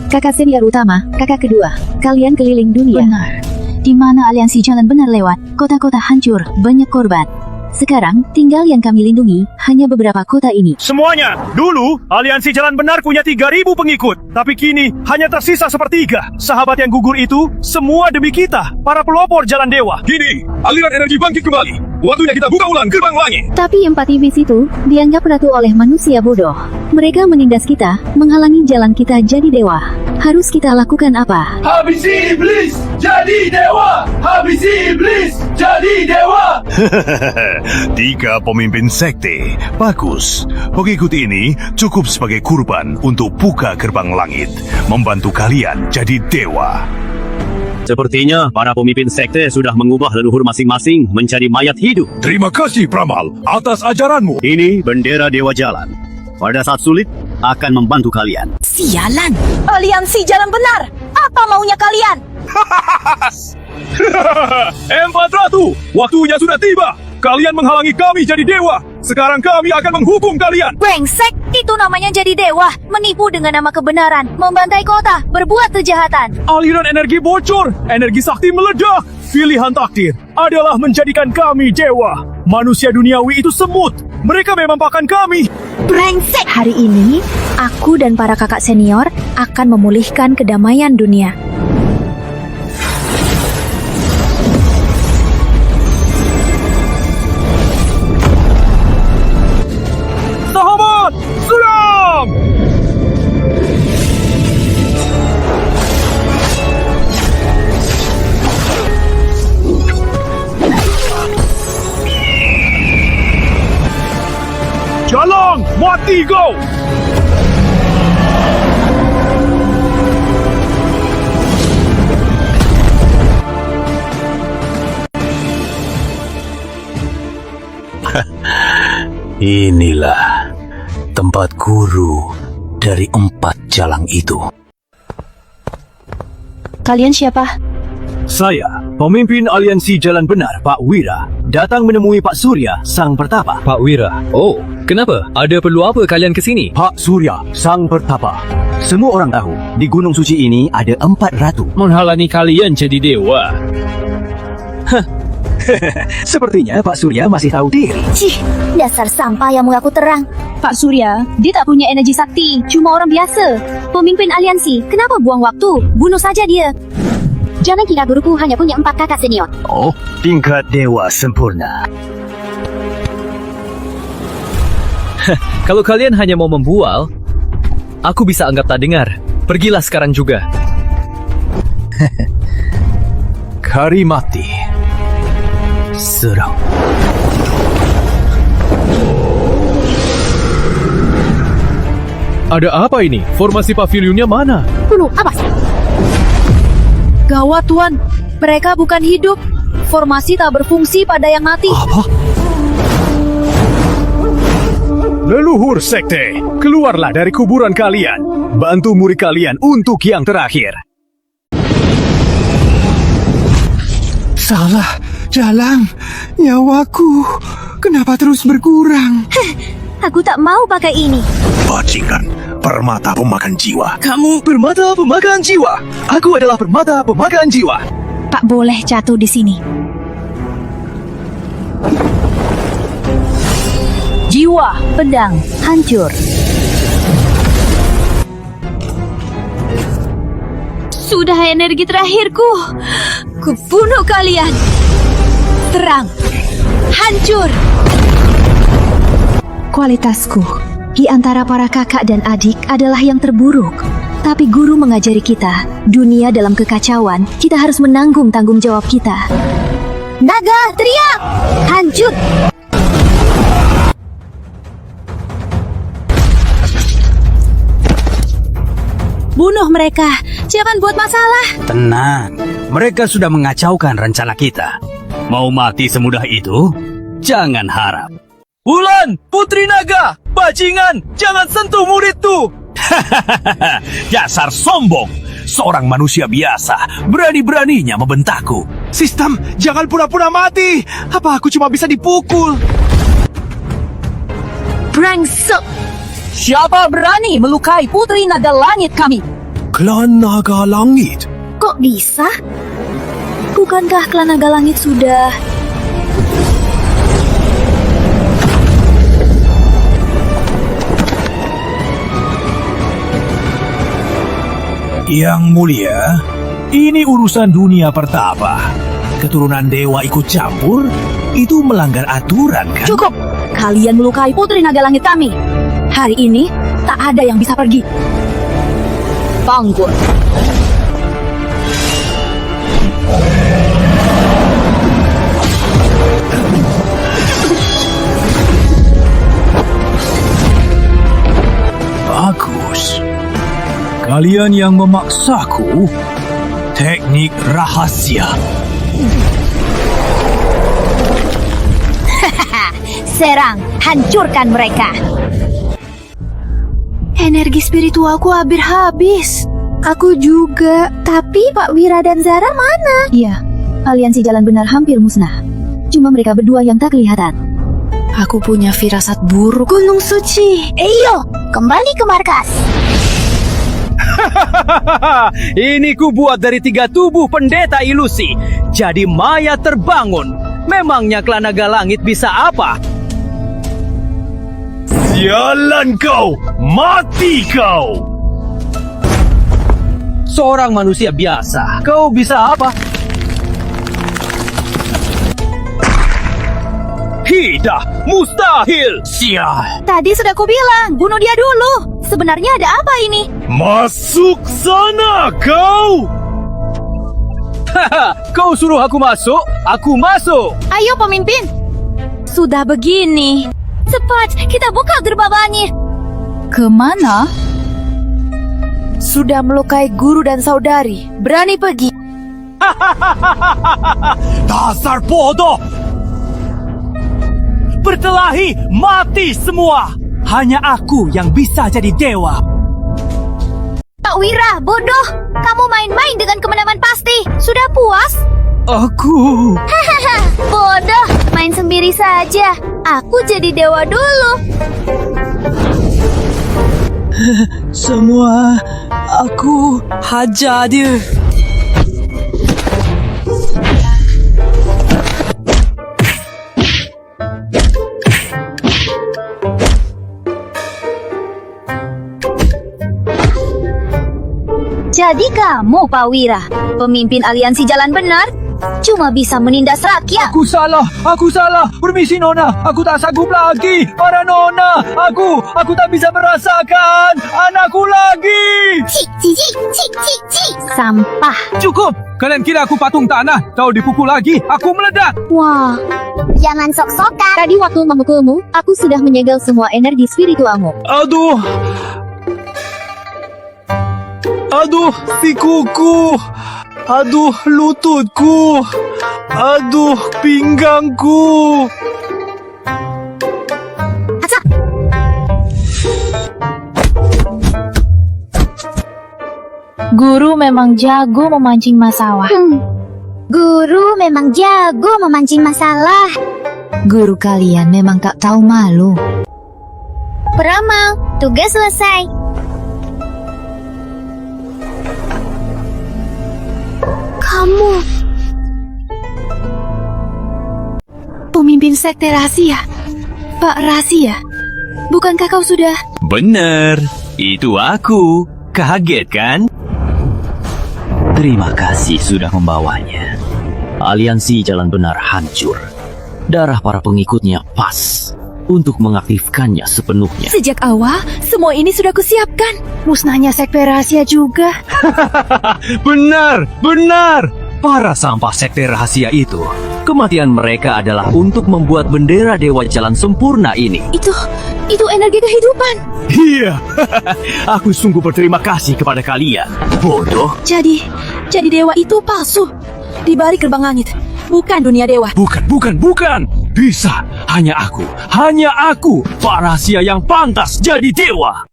Kakak senior utama, kakak kedua, kalian keliling dunia. Benar. Di mana aliansi Jalan Benar lewat, kota-kota hancur, banyak korban. Sekarang, tinggal yang kami lindungi, hanya beberapa kota ini. Semuanya, dulu aliansi Jalan Benar punya 3.000 pengikut. Tapi kini hanya tersisa sepertiga. Sahabat yang gugur itu, semua demi kita, para pelopor Jalan Dewa. Kini, aliran energi bangkit kembali. Waktunya kita buka ulang gerbang langit. Tapi empat iblis itu dianggap ratu oleh manusia bodoh. Mereka menindas kita, menghalangi jalan kita jadi dewa. Harus kita lakukan apa? Habisi iblis, jadi dewa. Habisi iblis, jadi dewa. 3 pemimpin sekte. Bagus. Pengikut ini cukup sebagai kurban untuk buka gerbang langit. Membantu kalian jadi dewa. Sepertinya para pemimpin sekte sudah mengubah leluhur masing-masing menjadi mayat hidup. Terima kasih Pramal atas ajaranmu. Ini bendera Dewa Jalan. Pada saat sulit, akan membantu kalian. Sialan! Aliansi Jalan Benar! Apa maunya kalian? Empat Ratu, waktunya sudah tiba. Kalian menghalangi kami jadi dewa. Sekarang kami akan menghukum kalian. Brengsek! Itu namanya jadi dewa. Menipu dengan nama kebenaran. Membantai kota. Berbuat kejahatan. Aliran energi bocor, energi sakti meledak. Pilihan takdir adalah menjadikan kami dewa. Manusia duniawi itu semut. Mereka memampakkan kami. Brengsek! Hari ini, aku dan para kakak senior akan memulihkan kedamaian dunia. Sahabat, serang! Jalan, mati kau! Inilah tempat guru dari 4 jalang itu. Kalian siapa? Saya, pemimpin aliansi Jalan Benar, Pak Wira, datang menemui Pak Surya, Sang Pertapa. Pak Wira. Oh, kenapa? Ada perlu apa kalian ke sini? Pak Surya, Sang Pertapa. Semua orang tahu, di Gunung Suci ini ada 4 ratu. Menghalangi kalian jadi dewa. Sepertinya Pak Surya masih tahu diri. Cih, dasar sampah yang mengaku terang. Pak Surya, dia tak punya energi sakti, cuma orang biasa. Pemimpin aliansi, kenapa buang waktu? Bunuh saja dia. Jangan kira guruku hanya punya 4 kakak senior. Oh, tingkat dewa sempurna. Kalau kalian hanya mau membual, aku bisa anggap tak dengar. Pergilah sekarang juga. Karimati. Serang. Ada apa ini? Formasi pavilionnya mana? Bunuh, apa sih? Gawat Tuan, mereka bukan hidup. Formasi tak berfungsi pada yang mati. Leluhur sekte, keluarlah dari kuburan kalian. Bantu murid kalian untuk yang terakhir. Salah, Jalang. Nyawaku, kenapa terus berkurang? Aku tak mau pakai ini. Bajingan, permata pemakan jiwa. Kamu permata pemakan jiwa. Aku adalah permata pemakan jiwa. Tak boleh jatuh di sini. Jiwa pedang hancur. Sudah energi terakhirku. Kubunuh kalian. Terang. Hancur. Kualitasku di antara para kakak dan adik adalah yang terburuk. Tapi guru mengajari kita, dunia dalam kekacauan, kita harus menanggung tanggung jawab kita. Naga, teriak! Hancur! Bunuh mereka, jangan buat masalah. Tenang, mereka sudah mengacaukan rencana kita. Mau mati semudah itu? Jangan harap. Wulan, Putri Naga, bajingan, jangan sentuh muridku. Dasar sombong. Seorang manusia biasa, berani-beraninya membentakku. Sistem, jangan pura-pura mati. Apa aku cuma bisa dipukul? Brengsek! Siapa berani melukai Putri Naga Langit kami? Klan Naga Langit. Kok bisa? Bukankah Klan Naga Langit sudah... Yang mulia, ini urusan dunia pertapa. Keturunan dewa ikut campur, itu melanggar aturan kan? Cukup! Kalian melukai Putri Naga Langit kami. Hari ini, tak ada yang bisa pergi. Panggul. Bagus. Kalian yang memaksaku, teknik rahasia. Serang, hancurkan mereka. Energi spiritualku hampir habis. Aku juga. Tapi Pak Wira dan Zara mana? Iya, aliansi Jalan Benar hampir musnah. Cuma mereka berdua yang tak kelihatan. Aku punya firasat buruk. Gunung Suci. Ayo, kembali ke markas. Ini ku buat dari 3 tubuh pendeta ilusi. Jadi mayat terbangun. Memangnya Klan Naga Langit bisa apa? Sialan kau! Mati kau! Seorang manusia biasa. Kau bisa apa? Tidak, mustahil. Sial. Tadi sudah kubilang, bunuh dia dulu. Sebenarnya ada apa ini? Masuk sana kau! Haha, kau suruh aku masuk. Ayo pemimpin. Sudah begini. Cepat, kita buka gerbangnya. Kemana? Sudah melukai guru dan saudari. Berani pergi. Dasar bodoh! berkelahi, mati semua. Hanya aku yang bisa jadi dewa. Pak Wira, bodoh. Kamu main-main dengan kemenangan pasti. Sudah puas? Aku... Hahaha, bodoh. Main sendiri saja. Aku jadi dewa dulu. Semua aku hajar dia. Jadi kamu, Pak Wira, pemimpin aliansi jalan benar? Cuma bisa menindas rakyat. Aku salah. Permisi Nona, aku tak sanggup lagi. Para Nona, aku tak bisa merasakan anakku lagi. Sampah. Cukup, kalian kira aku patung tanah? Kau dipukul lagi, aku meledak. Wah, jangan sok-sokan. Tadi waktu memukulmu, aku sudah menyegel semua energi spiritualmu. Aduh, sikuku. Aduh, lututku. Aduh, pinggangku. Guru memang jago memancing masalah. Guru memang jago memancing masalah. Guru kalian memang tak tahu malu. Peramal, tugas selesai. Kamu Pemimpin sekte rahasia. Pak Rahasia, bukankah kau sudah... Bener, itu aku. Kaget kan? Terima kasih sudah membawanya. Aliansi Jalan Benar hancur. Darah para pengikutnya pas untuk mengaktifkannya sepenuhnya. Sejak awal, semua ini sudah kusiapkan. Musnahnya sekte rahasia juga. Benar. Para sampah sekte rahasia itu, kematian mereka adalah untuk membuat bendera Dewa Jalan Sempurna ini. Itu energi kehidupan. Iya, aku sungguh berterima kasih kepada kalian. Bodoh. Jadi dewa itu palsu. Di balik gerbang langit, bukan dunia dewa. Bukan. Bisa, hanya aku, Pak Rahasia yang pantas jadi dewa.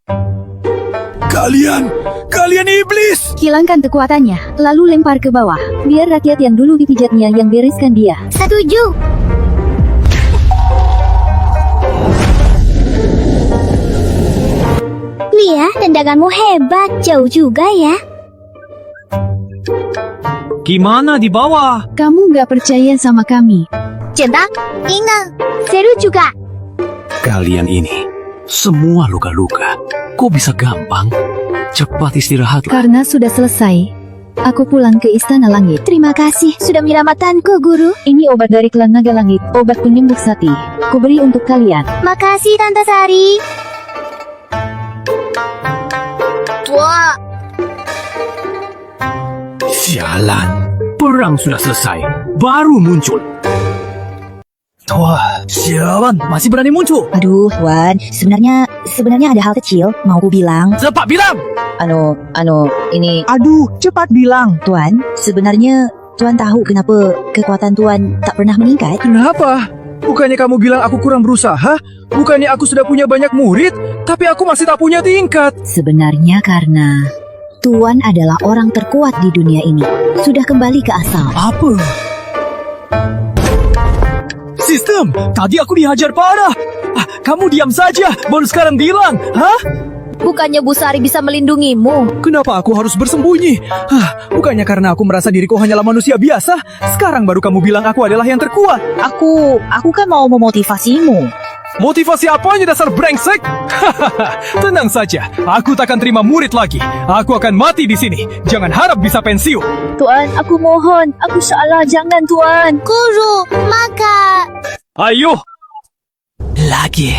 Kalian iblis. Hilangkan kekuatannya, lalu lempar ke bawah. Biar rakyat yang dulu dipijatnya yang bereskan dia. setuju. Lia, tendanganmu hebat. Jauh juga ya. Gimana di bawah? Kamu nggak percaya sama kami. Centang, inang, seru juga. Kalian ini semua luka-luka. Kok bisa gampang? Cepat istirahat. Karena sudah selesai, aku pulang ke Istana Langit. Terima kasih sudah menyelamatkanku, Guru. Ini obat dari klan naga langit, obat penyembuh sakti. Kuberi untuk kalian. Makasih, Tante Sari. Tua. Sialan, perang sudah selesai, baru muncul. Wah, sialan, masih berani muncul. Aduh, Tuan, sebenarnya ada hal kecil mau ku bilang. Cepat bilang. Ini Aduh, cepat bilang. Tuan, sebenarnya Tuan tahu kenapa kekuatan Tuan tak pernah meningkat? Kenapa? Bukannya kamu bilang aku kurang berusaha? Bukannya aku sudah punya banyak murid? Tapi aku masih tak punya tingkat. Sebenarnya karena Tuan adalah orang terkuat di dunia ini. Sudah kembali ke asal. Apa? Sistem, tadi aku dihajar parah. Kamu diam saja, baru sekarang bilang. Hah? Bukannya Bu Sari bisa melindungimu? Kenapa aku harus bersembunyi? Bukannya karena aku merasa diriku hanyalah manusia biasa? Sekarang baru kamu bilang aku adalah yang terkuat. Aku kan mau memotivasimu. Motivasi apanya dasar brengsek? Tenang saja, aku takkan terima murid lagi. Aku akan mati di sini. Jangan harap bisa pensiun. Tuan, aku mohon. Aku salah, jangan Tuan. Guru, maka... Ayo! Lagi.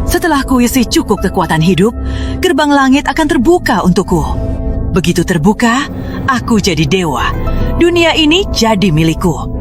Setelah ku isi cukup kekuatan hidup, gerbang langit akan terbuka untukku. Begitu terbuka, aku jadi dewa. Dunia ini jadi milikku.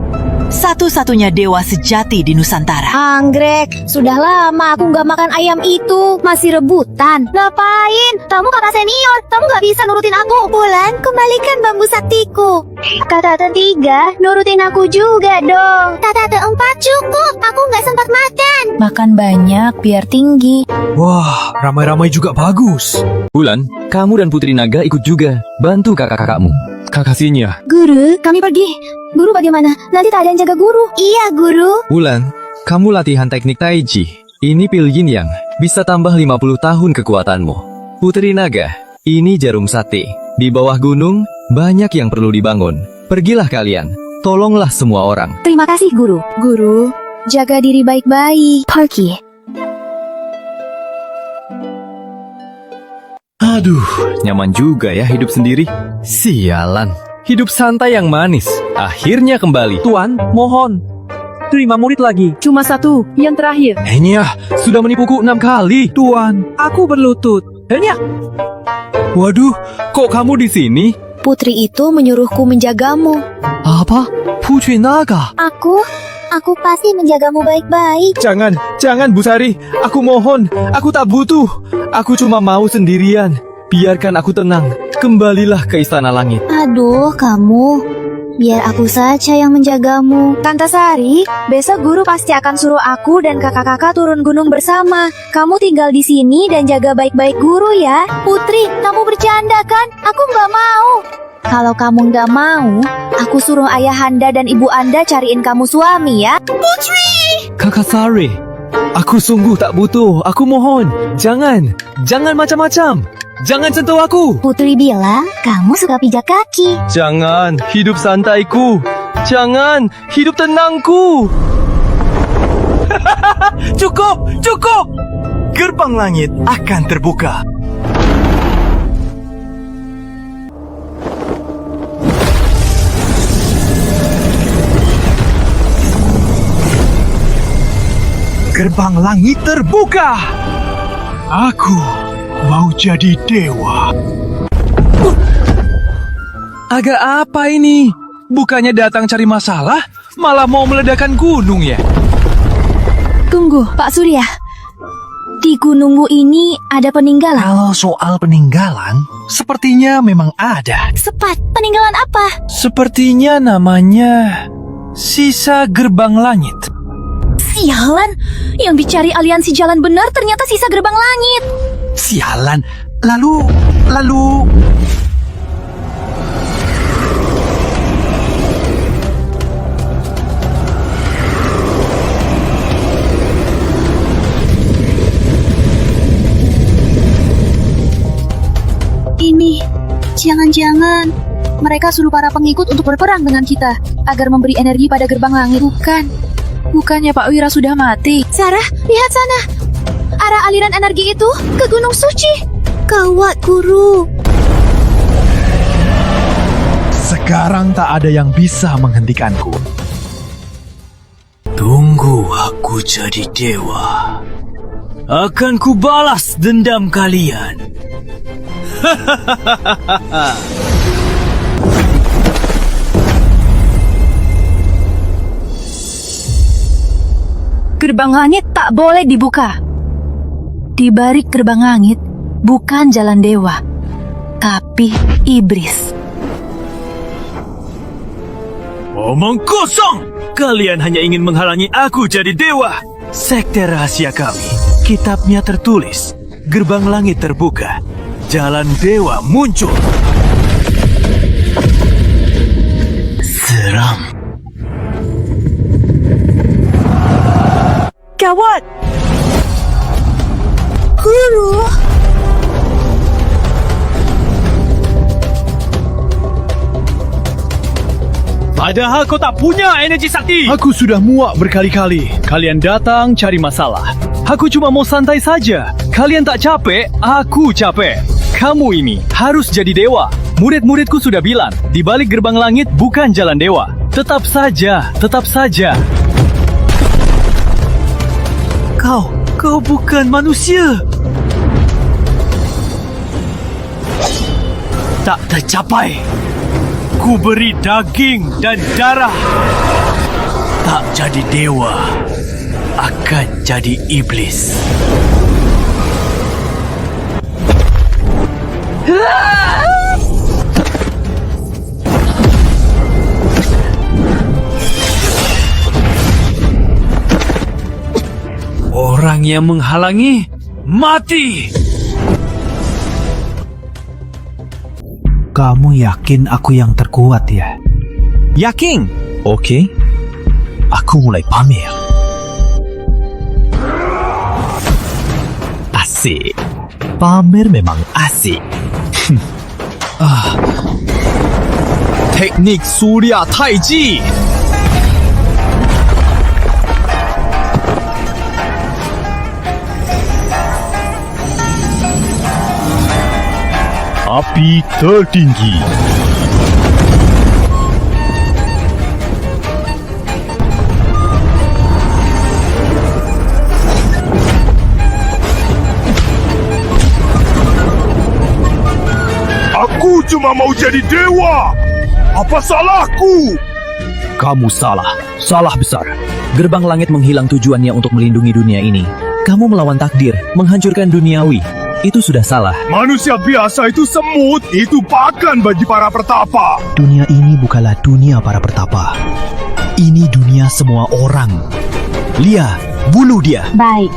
satu-satunya dewa sejati di Nusantara. Anggrek, sudah lama aku nggak makan ayam itu. Masih rebutan. Ngapain? Kamu kakak senior. Kamu nggak bisa nurutin aku. Bulan, kembalikan bambu saktiku. Kata ketiga, nurutin aku juga dong. Kata keempat, cukup. Aku nggak sempat makan. Makan banyak biar tinggi. Wah, ramai-ramai juga bagus. Bulan, kamu dan Putri Naga ikut juga. Bantu kakak-kakakmu. Kakasinya. Guru, kami pergi. Guru bagaimana? Nanti tak ada yang jaga guru. Iya, guru. Bulan, kamu latihan teknik Taiji. Ini pil yin yang bisa tambah 50 tahun kekuatanmu. Putri Naga, ini jarum sakti. Di bawah gunung, banyak yang perlu dibangun. Pergilah kalian. Tolonglah semua orang. Terima kasih, guru. Guru, jaga diri baik-baik. Pergi. Aduh, nyaman juga ya hidup sendiri. Sialan. Hidup santai yang manis. Akhirnya kembali. Tuan, mohon. Terima murid lagi. Cuma satu, yang terakhir. Henya, sudah menipuku 6 kali. Tuan, aku berlutut. Henya. Waduh, kok kamu di sini? Putri itu menyuruhku menjagamu. Apa? Putri Naga? Aku pasti menjagamu baik-baik. Jangan Bu Sari. Aku mohon, aku tak butuh. Aku cuma mau sendirian. Biarkan aku tenang. Kembalilah ke Istana Langit. Aduh, kamu. Biar aku saja yang menjagamu. Tante Sari, besok guru pasti akan suruh aku dan kakak-kakak turun gunung bersama. Kamu tinggal di sini dan jaga baik-baik guru ya. Putri, kamu bercanda kan? Aku nggak mau. Kalau kamu nggak mau, aku suruh ayahanda dan ibu anda cariin kamu suami ya. Putri! Kakak Sari, aku sungguh tak butuh. Aku mohon, jangan macam-macam. Jangan sentuh aku. Putri bilang, kamu suka pijak kaki. Jangan hidup santaiku. Jangan hidup tenangku. Cukup! Gerbang langit akan terbuka. Gerbang langit terbuka. Aku mau jadi dewa. Agak apa ini? Bukannya datang cari masalah, malah mau meledakkan gunung ya? Tunggu, Pak Surya. Di gunungmu ini ada peninggalan. Kalau soal peninggalan, sepertinya memang ada. Sepat, peninggalan apa? Sepertinya namanya sisa gerbang langit. Sialan, yang dicari aliansi jalan benar ternyata sisa gerbang langit. Sialan. Lalu... Ini, jangan-jangan mereka suruh para pengikut untuk berperang dengan kita agar memberi energi pada gerbang langit. Bukannya Pak Wira sudah mati. Sarah, lihat sana. Arah aliran energi itu ke Gunung Suci. Gawat, guru. Sekarang tak ada yang bisa menghentikanku. Tunggu aku jadi dewa. Akan kubalas dendam kalian. Gerbang langit tak boleh dibuka. Di balik gerbang langit bukan jalan dewa, tapi iblis. Omong kosong! Kalian hanya ingin menghalangi aku jadi dewa. Sekte rahasia kami. Kitabnya tertulis. Gerbang langit terbuka. Jalan dewa muncul. Seram. Gawat! Guru. Padahal kau tak punya energi sakti. Aku sudah muak berkali-kali. Kalian datang cari masalah. Aku cuma mau santai saja. Kalian tak capek, aku capek. Kamu ini harus jadi dewa. Murid-muridku sudah bilang, di balik gerbang langit bukan jalan dewa. Tetap saja, tetap saja. Kau bukan manusia. Tak tercapai. Ku beri daging dan darah. tak jadi dewa, akan jadi iblis. Orang yang menghalangi, mati! Kamu yakin aku yang terkuat ya? Yakin? Oke. Aku mulai pamer. Asik. Pamer memang asik. Teknik Surya Taiji. Api tertinggi. Aku cuma mau jadi dewa. Apa salahku? Kamu salah. Salah besar. Gerbang langit menghilang tujuannya untuk melindungi dunia ini. Kamu melawan takdir, menghancurkan duniawi. Itu sudah salah. Manusia biasa itu semut, itu pakan bagi para pertapa. Dunia ini bukanlah dunia para pertapa. Ini dunia semua orang. Lia, bunuh dia. Baik.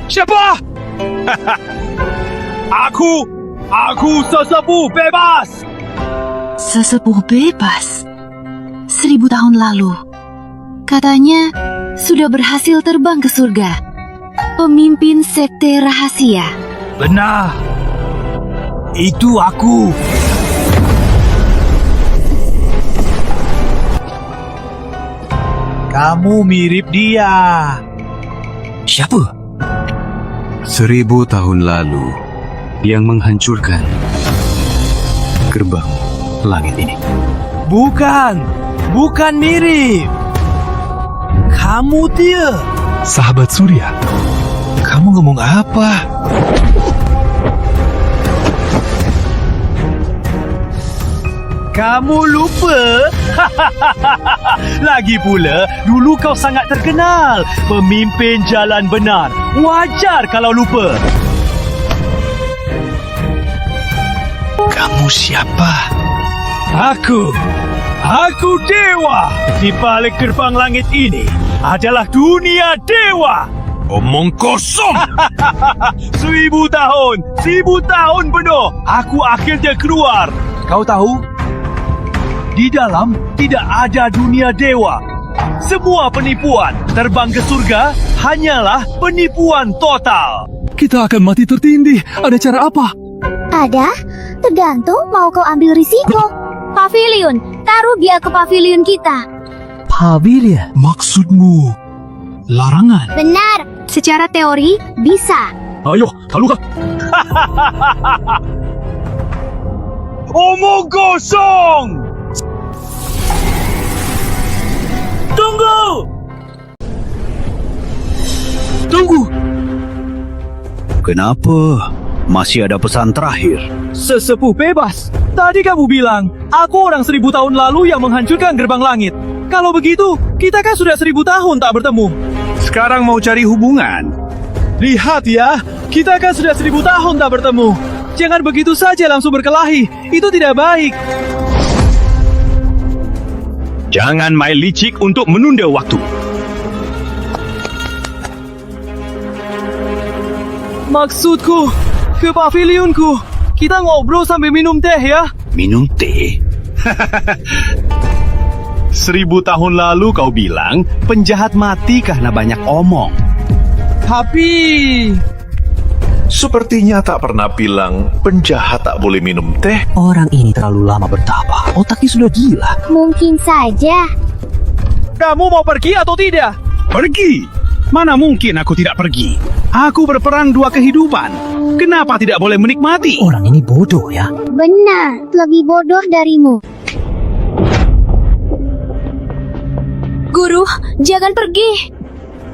Siapa? Aku sesepuh bebas. Sesepuh bebas? 1000 tahun lalu. Katanya sudah berhasil terbang ke surga. Pemimpin sekte rahasia. Benar. Itu aku. Kamu mirip dia. Siapa? 1000 tahun lalu, yang menghancurkan gerbang langit ini. Bukan mirip. Kamu dia. Sahabat Surya, kamu ngomong apa? Kamu lupa? Lagi pula, dulu kau sangat terkenal. Pemimpin jalan benar. Wajar kalau lupa. Kamu siapa? Aku dewa. Di balik gerbang langit ini adalah dunia dewa. Omong kosong. 1000 tahun penuh. Aku akhirnya keluar. Kau tahu? Di dalam tidak ada dunia dewa. Semua penipuan. Terbang ke surga hanyalah penipuan total. Kita akan mati tertindih. Ada cara apa? Ada? Tergantung mau kau ambil risiko. Pavilion. Taruh dia ke pavilion kita. Pavilion. Maksudmu larangan? Benar. Secara teori, bisa. Ayo, halukan. Omong kosong. Tunggu. Kenapa? Masih ada pesan terakhir. Sesepuh bebas. Tadi kamu bilang, aku orang 1000 tahun lalu yang menghancurkan gerbang langit. Kalau begitu, kita kan sudah 1000 tahun tak bertemu. Sekarang mau cari hubungan. Lihat ya, kita kan sudah 1000 tahun tak bertemu. Jangan begitu saja langsung berkelahi. Itu tidak baik. Jangan main licik untuk menunda waktu. Maksudku, ke pavilionku. Kita ngobrol sambil minum teh ya. Minum teh? 1000 tahun lalu kau bilang penjahat mati karena banyak omong. Tapi... Sepertinya tak pernah bilang penjahat tak boleh minum teh. Orang ini terlalu lama bertapa. Otaknya sudah gila. Mungkin saja. Kamu mau pergi atau tidak? Pergi? Mana mungkin aku tidak pergi? Aku berperang 2 kehidupan. Kenapa tidak boleh menikmati? Orang ini bodoh ya. Benar. Lebih bodoh darimu. Guru, jangan pergi.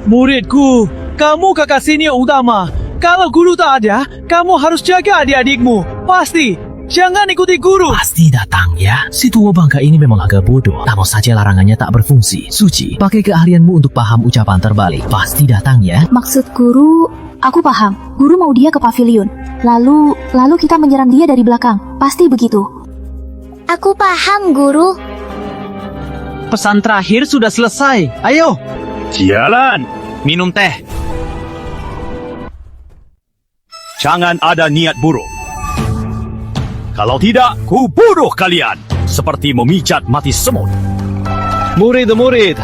Muridku, kamu kakak senior utama. Kalau guru tak ada, kamu harus jaga adik-adikmu. Pasti, jangan ikuti guru. Pasti datang ya. Si tua bangka ini memang agak bodoh. Namun saja larangannya tak berfungsi. Suci, pakai keahlianmu untuk paham ucapan terbalik. Pasti datang ya. Maksud guru, aku paham. Guru mau dia ke pavilion. Lalu kita menyerang dia dari belakang. Pasti begitu. Aku paham, guru. Pesan terakhir sudah selesai. Ayo. Jalan. Minum teh. Jangan ada niat buruk. Kalau tidak, ku bunuh kalian. Seperti memijat mati semut. Murid-murid,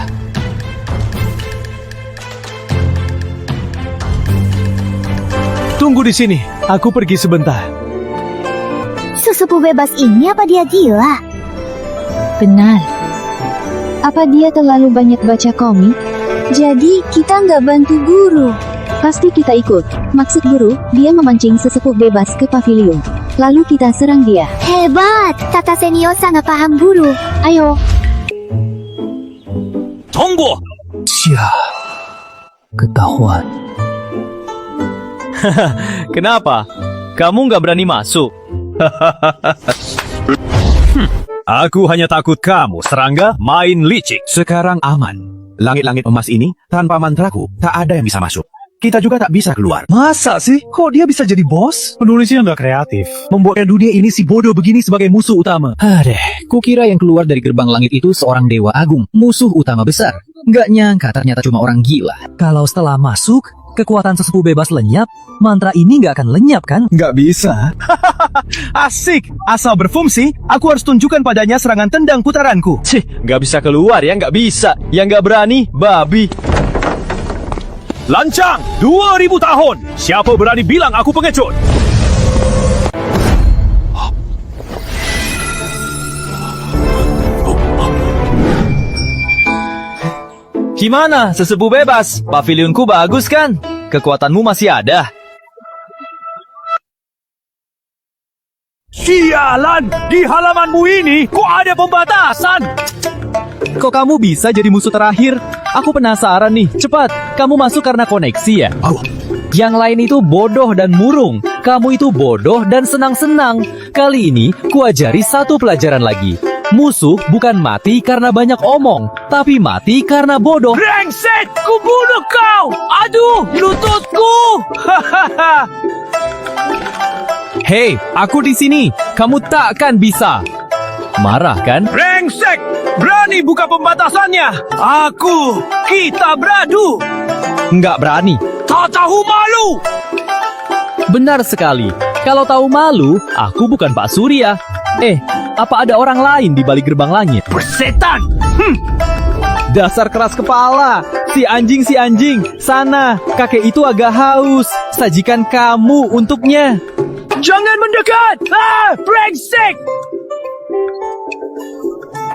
tunggu di sini. Aku pergi sebentar. Sesepuh bebas ini apa dia gila? Benar. Apa dia terlalu banyak baca komik? Jadi kita nggak bantu guru. Pasti kita ikut. Maksud guru, dia memancing sesepuh bebas ke pavilion. Lalu kita serang dia. Hebat, Tata Senior sangat paham guru. Ayo. Tunggu. Sia. Ketahuan. Kenapa? Kamu nggak berani masuk? Aku hanya takut kamu, serangga, main licik. Sekarang aman. Langit-langit emas ini, tanpa mantraku, tak ada yang bisa masuk. Kita juga tak bisa keluar. Masa sih? Kok dia bisa jadi bos? Penulisnya nggak kreatif. Membuatkan dunia ini si bodoh begini sebagai musuh utama. Adeh, kukira yang keluar dari gerbang langit itu seorang dewa agung, musuh utama besar. Nggak nyangka ternyata cuma orang gila. Kalau setelah masuk, kekuatan sesepuh bebas lenyap, mantra ini nggak akan lenyap kan? Nggak bisa. Asik. Asal berfungsi, aku harus tunjukkan padanya serangan tendang putaranku. Cih, nggak bisa keluar ya, nggak bisa. Yang nggak berani, babi. Lancang, 2000 tahun. Siapa berani bilang aku pengecut? Gimana, sesepuh bebas? Pavilionku bagus kan? Kekuatanmu masih ada. Sialan, di halamanmu ini kok ada pembatasan? Kok kamu bisa jadi musuh terakhir? Aku penasaran nih. Cepat, kamu masuk karena koneksi ya? Yang lain itu bodoh dan murung. Kamu itu bodoh dan senang-senang. Kali ini, kuajari satu pelajaran lagi. Musuh bukan mati karena banyak omong, tapi mati karena bodoh. Brengsek, ku bunuh kau! Aduh, lututku! Hahaha. Hei, aku di sini. Kamu takkan bisa. Marah kan? Brengsek, berani buka pembatasannya. Kita beradu. Nggak berani. Tak tahu malu. Benar sekali. Kalau tahu malu, aku bukan Pak Surya. Apa ada orang lain di balik gerbang langit? Persetan! Dasar keras kepala. Si anjing. Sana, kakek itu agak haus. Sajikan kamu untuknya. Jangan mendekat! Brengsek!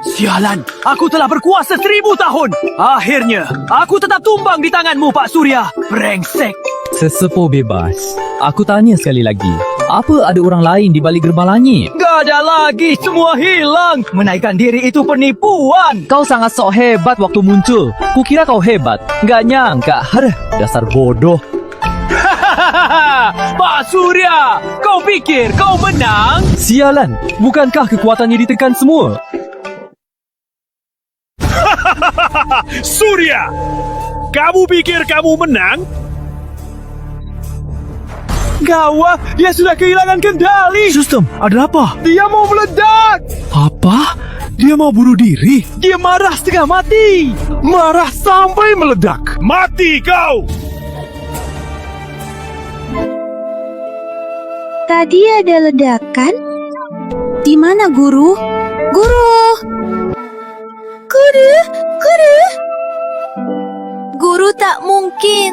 Sialan, aku telah berkuasa 1000 tahun. Akhirnya, aku tetap tumbang di tanganmu, Pak Surya. Brengsek. Sesepuh bebas. Aku tanya sekali lagi. Apa ada orang lain di balik gerbang langit? Gak ada lagi, semua hilang. Menaikkan diri itu penipuan. Kau sangat sok hebat waktu muncul. Kukira kau hebat. Nggak nyangka. Dasar bodoh. Pak Surya, kau pikir kau menang? Sialan, bukankah kekuatannya ditekan semua? Surya, kamu pikir kamu menang? Gawat, dia sudah kehilangan kendali. Sustem, ada apa? Dia mau meledak. Apa? Dia mau bunuh diri? Dia marah setengah mati. Marah sampai meledak. Mati kau. Tadi ada ledakan? Di mana guru? Guru! Guru tak mungkin.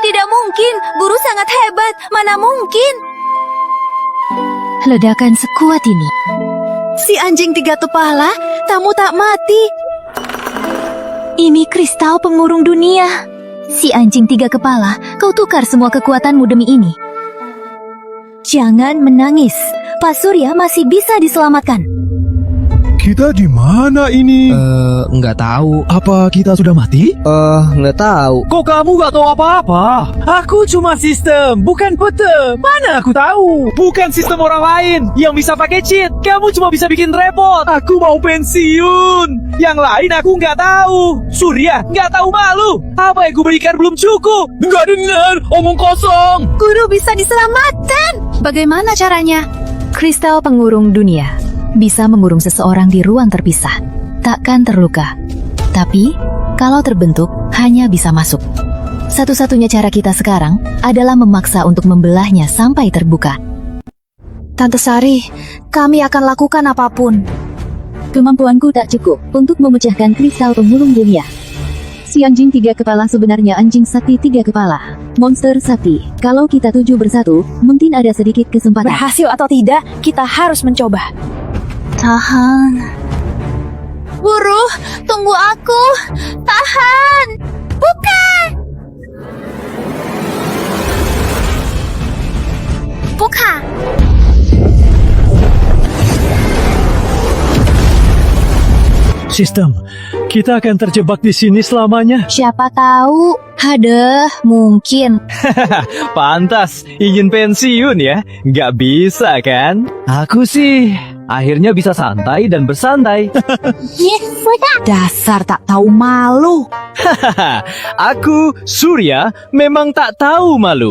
Tidak mungkin. Guru sangat hebat. Mana mungkin? Ledakan sekuat ini. Si anjing 3 kepala, tamu tak mati. Ini kristal pengurung dunia. Si anjing 3 kepala, kau tukar semua kekuatanmu demi ini. Jangan menangis. Pak Surya masih bisa diselamatkan. Kita di mana ini? Nggak tahu. Apa kita sudah mati? Nggak tahu. Kok kamu gak tahu apa-apa? Aku cuma sistem, bukan pete. Mana aku tahu? Bukan sistem orang lain yang bisa pakai cheat. Kamu cuma bisa bikin repot. Aku mau pensiun. Yang lain aku nggak tahu. Surya nggak tahu malu. Apa yang kuberikan belum cukup. Nggak dengar, omong kosong. Guru bisa diselamatkan. Bagaimana caranya? Kristal pengurung dunia bisa mengurung seseorang di ruang terpisah. Takkan terluka. Tapi, kalau terbentuk, hanya bisa masuk. Satu-satunya cara kita sekarang adalah memaksa untuk membelahnya sampai terbuka. Tante Sari, kami akan lakukan apapun. Kemampuanku tak cukup untuk memecahkan kristal pengurung dunia. Si anjing 3 kepala sebenarnya anjing sakti 3 kepala. Monster sakti. Kalau kita 7 bersatu, mungkin ada sedikit kesempatan. Berhasil atau tidak, kita harus mencoba. Tahan. Guru, tunggu aku. Tahan. Buka. Buka. Sistem, kita akan terjebak di sini selamanya. Siapa tahu. Ada, mungkin. Pantas, ingin pensiun ya? Nggak bisa kan? Aku sih, akhirnya bisa santai dan bersantai. Dasar tak tahu malu. Aku, Surya, memang tak tahu malu.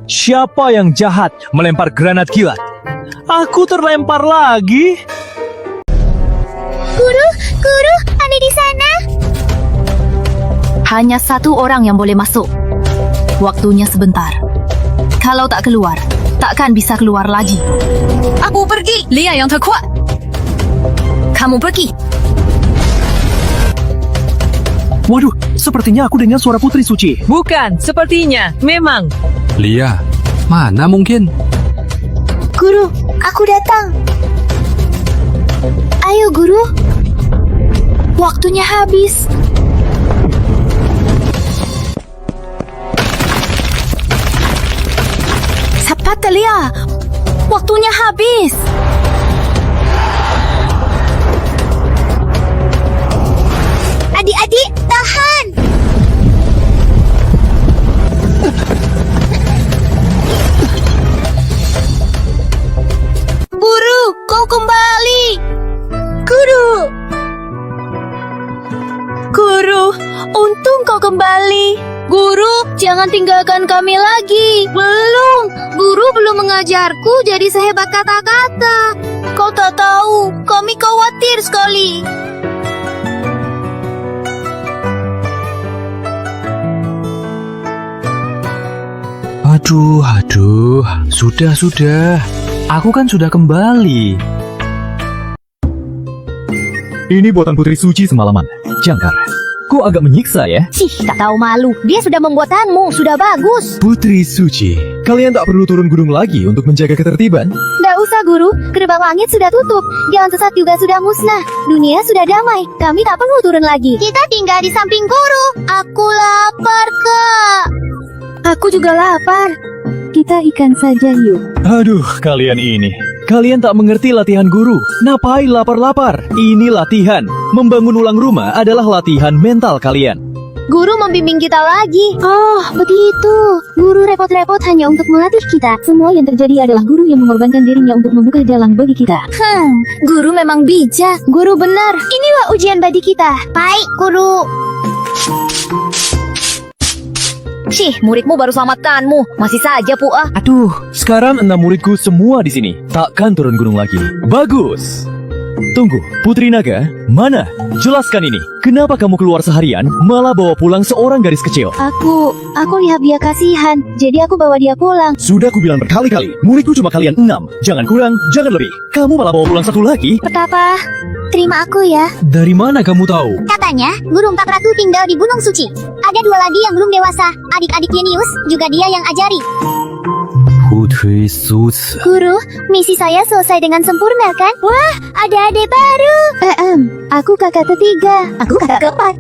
Siapa yang jahat melempar granat kilat? Aku terlempar lagi. Guru, ada di sana. Hanya 1 orang yang boleh masuk. Waktunya sebentar. Kalau tak keluar, takkan bisa keluar lagi. Aku pergi. Lia yang terkuat. Kamu pergi. Waduh, sepertinya aku dengar suara Putri Suci. Bukan, sepertinya. Memang. Lia, mana mungkin? Guru, aku datang. Ayo, Guru. Waktunya habis. Cepat, Lia. Waktunya habis. Adik-adik, tahan. Guru, kau kembali. Guru, untung kau kembali. Guru, jangan tinggalkan kami lagi. Belum, guru belum mengajarku jadi sehebat kata-kata. Kau tak tahu, kami khawatir sekali. Aduh, sudah. Aku kan sudah kembali. Ini buatan Putri Suci semalaman. Jangkar, kok agak menyiksa ya? Tak tahu malu. Dia sudah membuatanmu, sudah bagus. Putri Suci, kalian tak perlu turun gunung lagi untuk menjaga ketertiban. Tidak usah, Guru. Gerbang langit sudah tutup. Jalan sesat juga sudah musnah. Dunia sudah damai. Kami tak perlu turun lagi. Kita tinggal di samping Guru. Aku lapar, Kak. Aku juga lapar. Kita ikan saja yuk. Aduh, kalian ini. Kalian tak mengerti latihan guru. Ngapain lapar-lapar? Ini latihan. Membangun ulang rumah adalah latihan mental kalian. Guru membimbing kita lagi. Oh, begitu. Guru repot-repot hanya untuk melatih kita. Semua yang terjadi adalah guru yang mengorbankan dirinya untuk membuka jalan bagi kita. Guru memang bijak. Guru benar. Inilah ujian bagi kita. Baik, Guru. Muridmu baru selamatkanmu. Masih saja, Puah. Aduh, sekarang 6 muridku semua di sini. Takkan turun gunung lagi. Bagus. Tunggu, Putri Naga, mana? Jelaskan ini. Kenapa kamu keluar seharian, malah bawa pulang seorang gadis kecil? Aku lihat dia kasihan, jadi aku bawa dia pulang. Sudah aku bilang berkali-kali, muridku cuma kalian 6. Jangan kurang, jangan lebih. Kamu malah bawa pulang 1 lagi? Petapa, terima aku ya. Dari mana kamu tahu? Katanya, Guru Empat Ratu tinggal di Gunung Suci. Ada 2 lagi yang belum dewasa. Adik-adik Genius, juga dia yang ajari. Putri Suci. Guru, misi saya selesai dengan sempurna kan? Wah, ada adik baru. Aku kakak ketiga. Aku kakak keempat.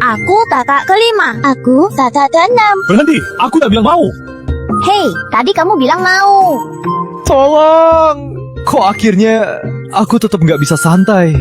Aku kakak kelima. Aku kakak keenam. Berhenti, aku tak bilang mau. Hei, tadi kamu bilang mau. Tolong, Kok akhirnya aku tetap nggak bisa santai?